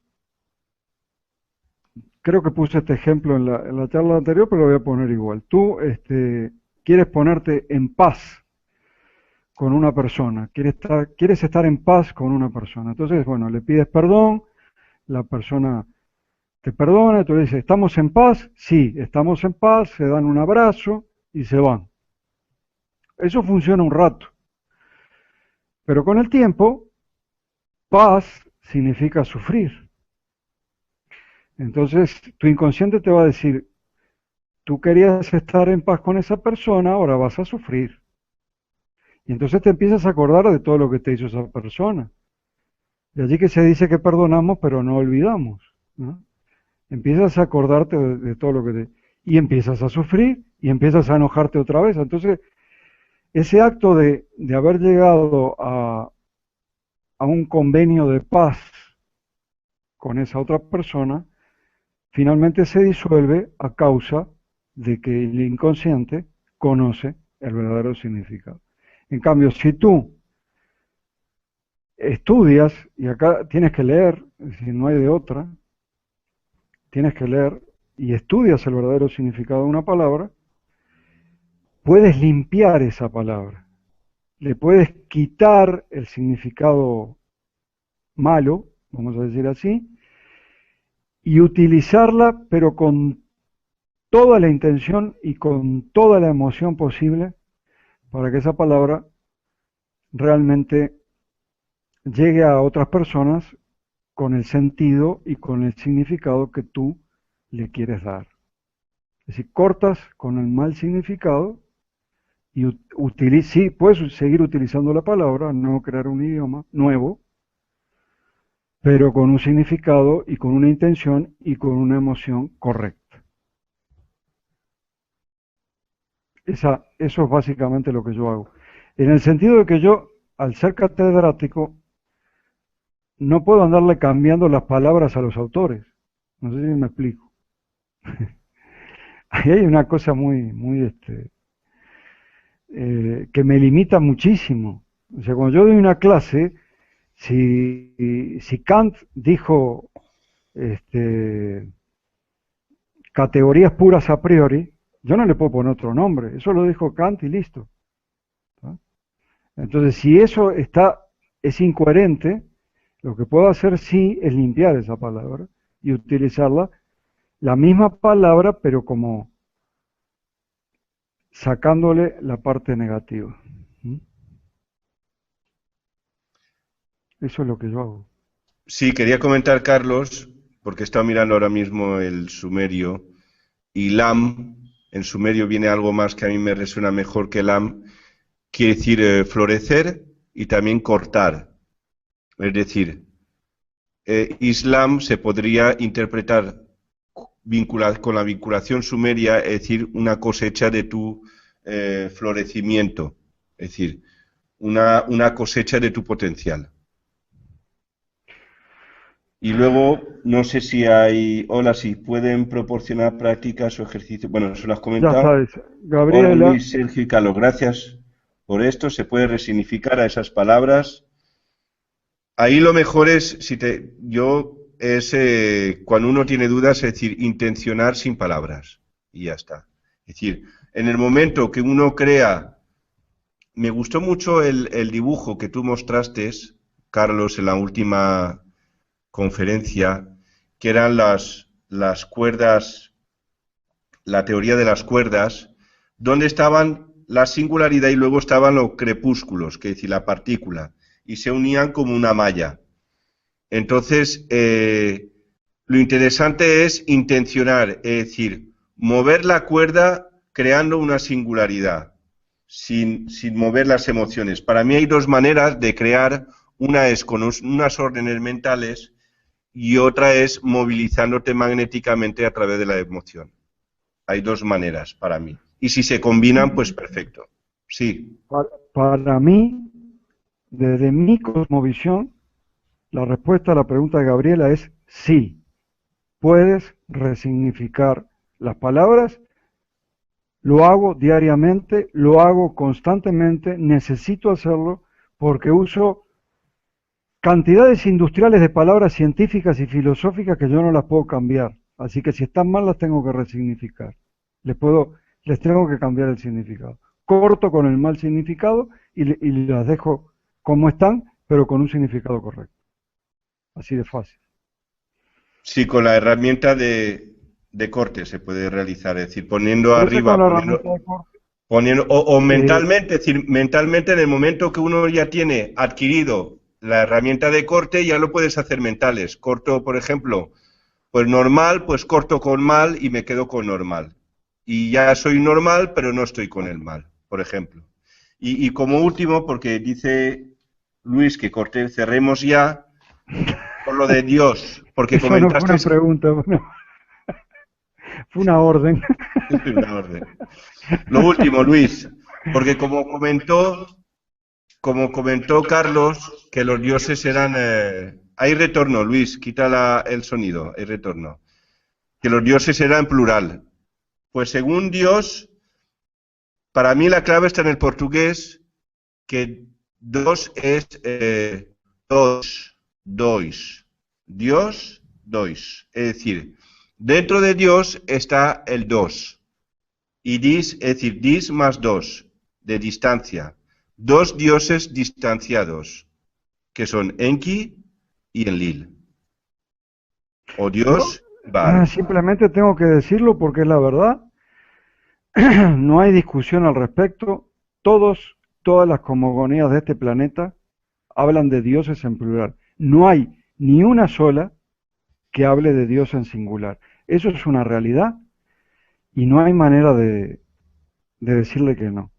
creo que puse este ejemplo en la charla anterior, pero lo voy a poner igual. Tú quieres ponerte en paz con una persona, quieres estar en paz con una persona. Entonces, bueno, le pides perdón, la persona te perdona, tú le dices, ¿estamos en paz? Sí, estamos en paz, se dan un abrazo y se van. Eso funciona un rato. Pero con el tiempo, paz significa sufrir. Entonces, tu inconsciente te va a decir, tú querías estar en paz con esa persona, ahora vas a sufrir. Y entonces te empiezas a acordar de todo lo que te hizo esa persona. De allí que se dice que perdonamos, pero no olvidamos, ¿no? Empiezas a acordarte de todo lo que te... Y empiezas a sufrir y empiezas a enojarte otra vez. Entonces, ese acto de haber llegado a un convenio de paz con esa otra persona, finalmente se disuelve a causa de que el inconsciente conoce el verdadero significado. En cambio, si tú estudias, y acá tienes que leer, es decir, no hay de otra, tienes que leer y estudias el verdadero significado de una palabra, puedes limpiar esa palabra, le puedes quitar el significado malo, vamos a decir así, y utilizarla, pero con toda la intención y con toda la emoción posible, para que esa palabra realmente llegue a otras personas con el sentido y con el significado que tú le quieres dar. Es decir, cortas con el mal significado y sí, puedes seguir utilizando la palabra, no crear un idioma nuevo, pero con un significado y con una intención y con una emoción correcta. Eso es básicamente lo que yo hago. En el sentido de que yo, al ser catedrático, no puedo andarle cambiando las palabras a los autores. No sé si me explico. Ahí hay una cosa muy que me limita muchísimo. O sea, cuando yo doy una clase, si Kant dijo categorías puras a priori, yo no le puedo poner otro nombre. Eso lo dijo Kant y listo. ¿Tá? Entonces, si eso es incoherente, lo que puedo hacer sí es limpiar esa palabra y utilizarla, la misma palabra, pero como sacándole la parte negativa. ¿Mm? Eso es lo que yo hago. Sí, quería comentar, Carlos, porque he estado mirando ahora mismo el sumerio, y lam, en sumerio viene algo más que a mí me resuena mejor que lam, quiere decir florecer y también cortar. Es decir, Islam se podría interpretar con la vinculación sumeria, es decir, una cosecha de tu florecimiento, es decir, una cosecha de tu potencial. Y luego, no sé si hola, si pueden proporcionar prácticas o ejercicios. Bueno, eso lo has Ya comentado. sabes, Hola Gabriela, Luis, Sergio y Carlos, gracias por esto. Se puede resignificar a esas palabras. Ahí lo mejor es, cuando uno tiene dudas, es decir, intencionar sin palabras. Y ya está. Es decir, en el momento que uno crea, me gustó mucho el dibujo que tú mostraste, Carlos, en la última conferencia, que eran las cuerdas, la teoría de las cuerdas, donde estaban la singularidad y luego estaban los crepúsculos, que es decir, la partícula, y se unían como una malla. Entonces, lo interesante es intencionar, es decir, mover la cuerda creando una singularidad, sin mover las emociones. Para mí hay dos maneras de crear, una es con unas órdenes mentales y otra es movilizándote magnéticamente a través de la emoción. Hay dos maneras para mí. Y si se combinan, pues perfecto. Sí. para mí, desde mi cosmovisión, la respuesta a la pregunta de Gabriela es sí. Puedes resignificar las palabras, lo hago diariamente, lo hago constantemente, necesito hacerlo porque uso cantidades industriales de palabras científicas y filosóficas que yo no las puedo cambiar. Así que si están mal las tengo que resignificar. Les tengo que cambiar el significado. Corto con el mal significado y las dejo como están, pero con un significado correcto. Así de fácil. Sí, con la herramienta de corte se puede realizar, es decir, poniendo Por eso arriba, con la herramienta de corte, o mentalmente, es decir, mentalmente en el momento que uno ya tiene adquirido la herramienta de corte, ya lo puedes hacer mentales. Corto, por ejemplo, pues normal, pues corto con mal y me quedo con normal. Y ya soy normal, pero no estoy con el mal, por ejemplo. Y como último, porque dice Luis que corte, cerremos ya por lo de Dios, porque eso no fue comentaste... una pregunta, bueno, fue una orden. Una orden. Lo último, Luis, porque como comentó Carlos, que los dioses eran... hay retorno, Luis, quita el sonido, hay retorno. Que los dioses eran plural. Pues según Dios, para mí la clave está en el portugués, que dos es dois. Dios, dois. Es decir, dentro de Dios está el dos. Y dis, es decir, dis más dos, de distancia. Dos dioses distanciados, que son Enki y Enlil. O Dios, Baal. Simplemente tengo que decirlo porque es la verdad. No hay discusión al respecto. Todas las cosmogonías de este planeta hablan de dioses en plural. No hay ni una sola que hable de Dios en singular. Eso es una realidad y no hay manera de decirle que no.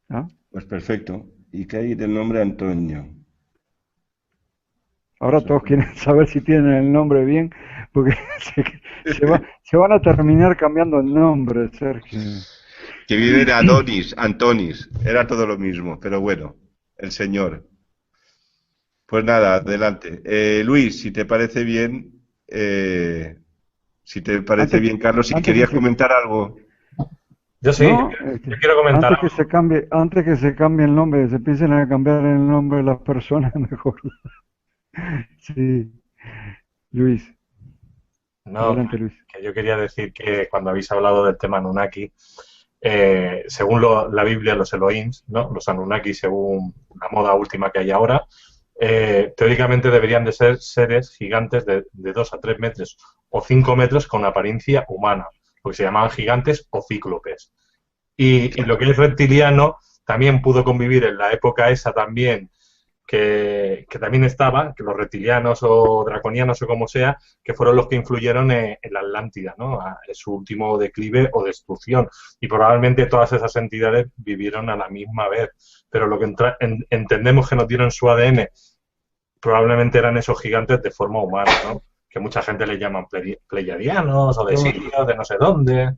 ¿Ah? Pues perfecto. ¿Y qué hay del nombre Antonio? Ahora todos quieren saber si tienen el nombre bien, porque se van a terminar cambiando el nombre, Sergio. Que viene de Adonis, Antonis. Era todo lo mismo, pero bueno, el Señor. Pues nada, adelante. Luis, si te parece bien, Carlos, si querías comentar algo. Yo sí, ¿no? yo quiero comentar Antes que se cambie el nombre, se empiecen a cambiar el nombre de las personas, mejor. Sí, Luis, no, adelante Luis. que yo quería decir que cuando habéis hablado del tema Anunnaki, según la Biblia, los Elohims, ¿no? Los Anunnaki, según la moda última que hay ahora, teóricamente deberían de ser seres gigantes de 2 a 3 metros o 5 metros con apariencia humana, porque se llamaban gigantes o cíclopes. Y lo que es reptiliano también pudo convivir en la época esa también, que también estaba, que los reptilianos o draconianos o como sea, que fueron los que influyeron en la Atlántida, ¿no? En su último declive o destrucción. Y probablemente todas esas entidades vivieron a la misma vez. Pero lo que entendemos que nos dieron su ADN probablemente eran esos gigantes de forma humana, ¿no? Que mucha gente le llaman pleiadianos o de Los, Sirio, de no sé dónde.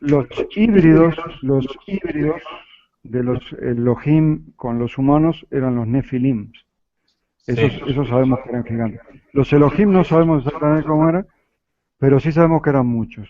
los híbridos de los Elohim con los humanos eran los Nefilim. Sí. Esos sabemos que eran gigantes. Los Elohim no sabemos exactamente cómo eran, pero sí sabemos que eran muchos.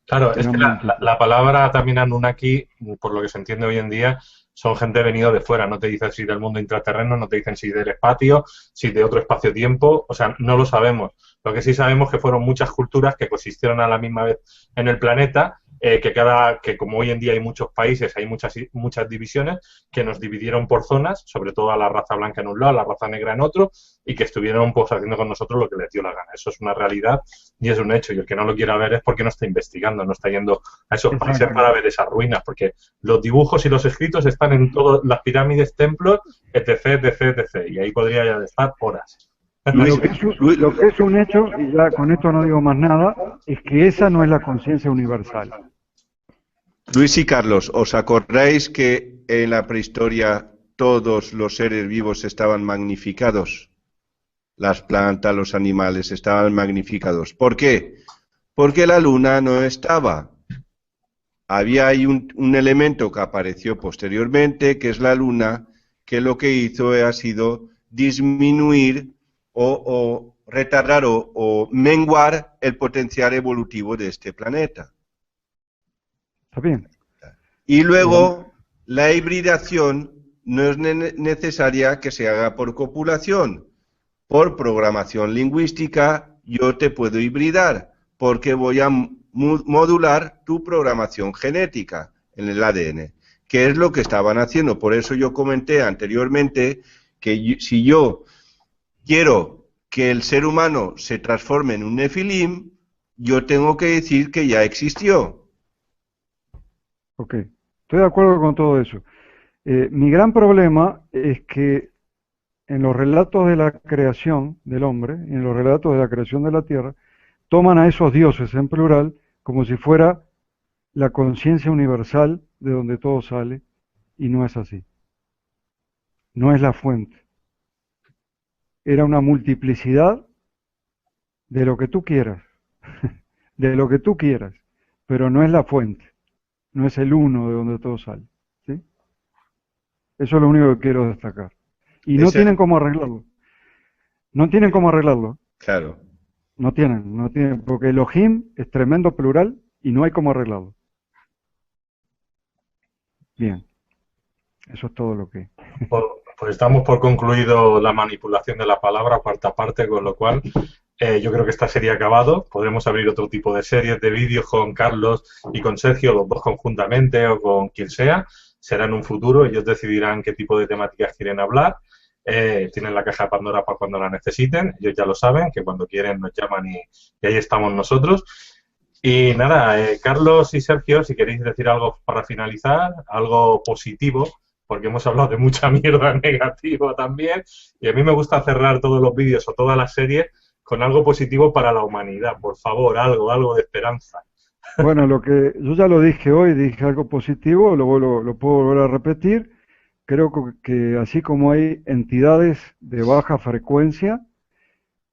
Claro, es que Eran múltiples. la palabra también Anunnaki, por lo que se entiende hoy en día, son gente venida de fuera. No te dicen si del mundo intraterreno, no te dicen si del espacio, si de otro espacio-tiempo. O sea, no lo sabemos. Lo que sí sabemos es que fueron muchas culturas que coexistieron a la misma vez en el planeta, que como hoy en día hay muchos países, hay muchas divisiones, que nos dividieron por zonas, sobre todo a la raza blanca en un lado, a la raza negra en otro, y que estuvieron pues haciendo con nosotros lo que les dio la gana. Eso es una realidad y es un hecho. Y el que no lo quiera ver es porque no está investigando, no está yendo a esos países Exacto. para ver esas ruinas, porque los dibujos y los escritos están en todas las pirámides, templos, etc, etc, etc. Y ahí podría ya estar horas. Luis, Lo que es un hecho, y ya con esto no digo más nada, es que esa no es la conciencia universal. Luis y Carlos, ¿os acordáis que en la prehistoria todos los seres vivos estaban magnificados? Las plantas, los animales estaban magnificados. ¿Por qué? Porque la luna no estaba. Había ahí un elemento que apareció posteriormente, que es la luna, que lo que hizo ha sido disminuir o retardar o menguar el potencial evolutivo de este planeta. ¿Está bien? Y luego, la hibridación no es necesaria que se haga por copulación. Por programación lingüística, yo te puedo hibridar, porque voy a modular tu programación genética en el ADN, que es lo que estaban haciendo. Por eso yo comenté anteriormente que si yo quiero que el ser humano se transforme en un nefilim, yo tengo que decir que ya existió. Ok, estoy de acuerdo con todo eso. Mi gran problema es que en los relatos de la creación del hombre, en los relatos de la creación de la tierra, toman a esos dioses en plural como si fuera la conciencia universal de donde todo sale, y no es así. No es la fuente. Era una multiplicidad de lo que tú quieras, de lo que tú quieras, pero no es la fuente, no es el uno de donde todo sale. ¿Sí? Eso es lo único que quiero destacar. Y no tienen cómo arreglarlo. No tienen cómo arreglarlo. Claro. No tienen, porque Elohim es tremendo plural y no hay cómo arreglarlo. Bien, eso es todo lo que... Pues estamos por concluido la manipulación de la palabra, cuarta parte, con lo cual yo creo que esta serie ha acabado. Podremos abrir otro tipo de series, de vídeos con Carlos y con Sergio, los dos conjuntamente o con quien sea. Será en un futuro, ellos decidirán qué tipo de temáticas quieren hablar. Tienen la caja de Pandora para cuando la necesiten, ellos ya lo saben, que cuando quieren nos llaman y ahí estamos nosotros. Y nada, Carlos y Sergio, si queréis decir algo para finalizar, algo positivo, porque hemos hablado de mucha mierda negativa también, y a mí me gusta cerrar todos los vídeos o todas las series con algo positivo para la humanidad, por favor, algo de esperanza. Bueno, lo que yo ya lo dije hoy, dije algo positivo, lo puedo volver a repetir. Creo que así como hay entidades de baja frecuencia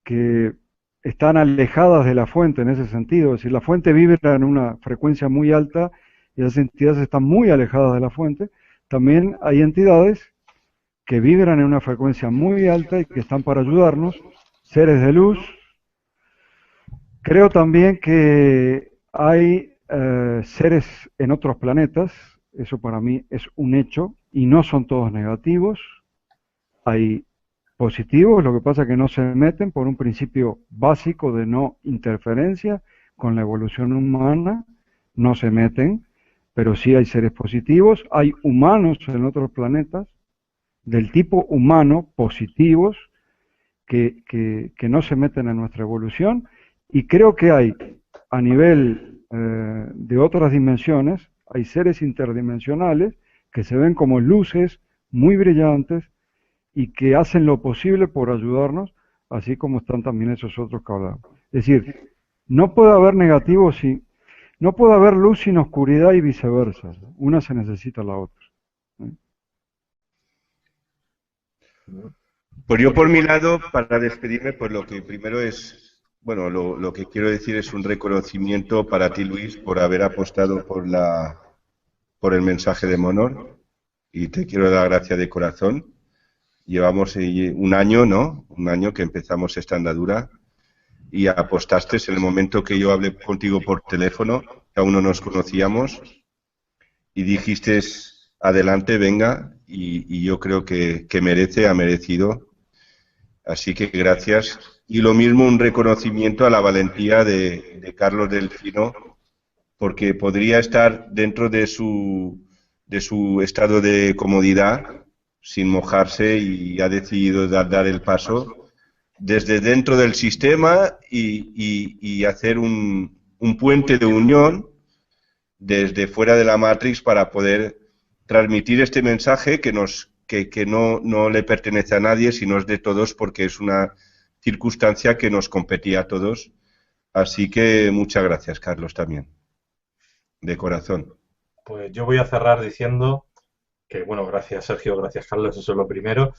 que están alejadas de la fuente en ese sentido, es decir, la fuente vibra en una frecuencia muy alta y esas entidades están muy alejadas de la fuente, también hay entidades que vibran en una frecuencia muy alta y que están para ayudarnos, seres de luz. Creo también que hay seres en otros planetas, eso para mí es un hecho, y no son todos negativos. Hay positivos, lo que pasa es que no se meten por un principio básico de no interferencia con la evolución humana, no se meten, pero sí hay seres positivos, hay humanos en otros planetas, del tipo humano, positivos, que no se meten en nuestra evolución, y creo que hay, a nivel de otras dimensiones, hay seres interdimensionales que se ven como luces muy brillantes y que hacen lo posible por ayudarnos, así como están también esos otros que hablamos. Es decir, no puede haber negativo no puede haber luz sin oscuridad y viceversa. Una se necesita a la otra. Pues yo por mi lado, para despedirme, pues lo que primero es, bueno, lo que quiero decir es un reconocimiento para ti, Luis, por haber apostado por el mensaje de Monor, y te quiero dar gracias de corazón. Llevamos un año, ¿no? Un año que empezamos esta andadura y apostaste en el momento que yo hablé contigo por teléfono, que aún no nos conocíamos, y dijiste, adelante, venga, y yo creo que ha merecido. Así que gracias. Y lo mismo un reconocimiento a la valentía de Carlos Delfino, porque podría estar dentro de su estado de comodidad, sin mojarse, y ha decidido dar el paso desde dentro del sistema y hacer un puente de unión desde fuera de la Matrix para poder transmitir este mensaje que no le pertenece a nadie, sino es de todos, porque es una circunstancia que nos competía a todos. Así que muchas gracias, Carlos, también, de corazón. Pues yo voy a cerrar diciendo que, bueno, gracias Sergio, gracias Carlos, eso es lo primero,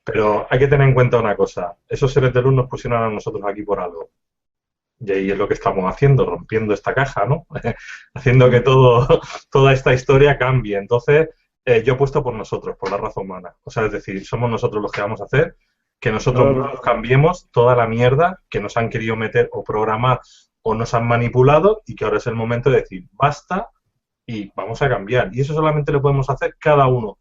pero hay que tener en cuenta una cosa, esos seres de luz nos pusieron a nosotros aquí por algo, y ahí es lo que estamos haciendo, rompiendo esta caja, ¿no? Haciendo que toda esta historia cambie. Entonces, yo he puesto por nosotros, por la raza humana, o sea, es decir, somos nosotros los que vamos a hacer que nosotros mismos cambiemos toda la mierda que nos han querido meter o programar o nos han manipulado, y que ahora es el momento de decir, basta, y vamos a cambiar. Y eso solamente lo podemos hacer cada uno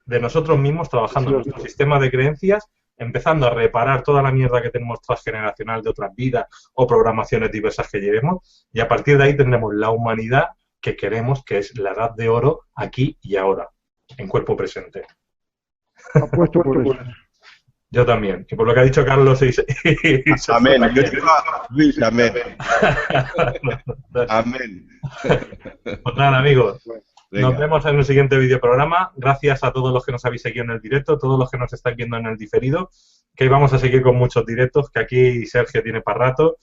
de nosotros mismos, trabajando en nuestro sistema de creencias, empezando a reparar toda la mierda que tenemos transgeneracional de otras vidas o programaciones diversas que llevemos, y a partir de ahí tendremos la humanidad que queremos, que es la edad de oro aquí y ahora, en cuerpo presente. Apuesto por eso. Yo también. Y por lo que ha dicho Carlos amén. Yo digo Luis, amén. Amén. Pues nada, amigos. Venga. Nos vemos en el siguiente videoprograma. Gracias a todos los que nos habéis seguido en el directo, todos los que nos están viendo en el diferido, que vamos a seguir con muchos directos, que aquí Sergio tiene para rato,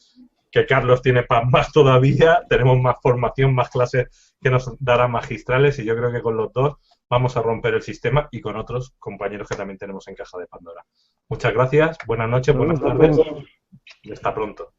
que Carlos tiene para más todavía, tenemos más formación, más clases que nos dará magistrales, y yo creo que con los dos vamos a romper el sistema, y con otros compañeros que también tenemos en Caja de Pandora. Muchas gracias, buenas noches, buenas tardes y hasta pronto.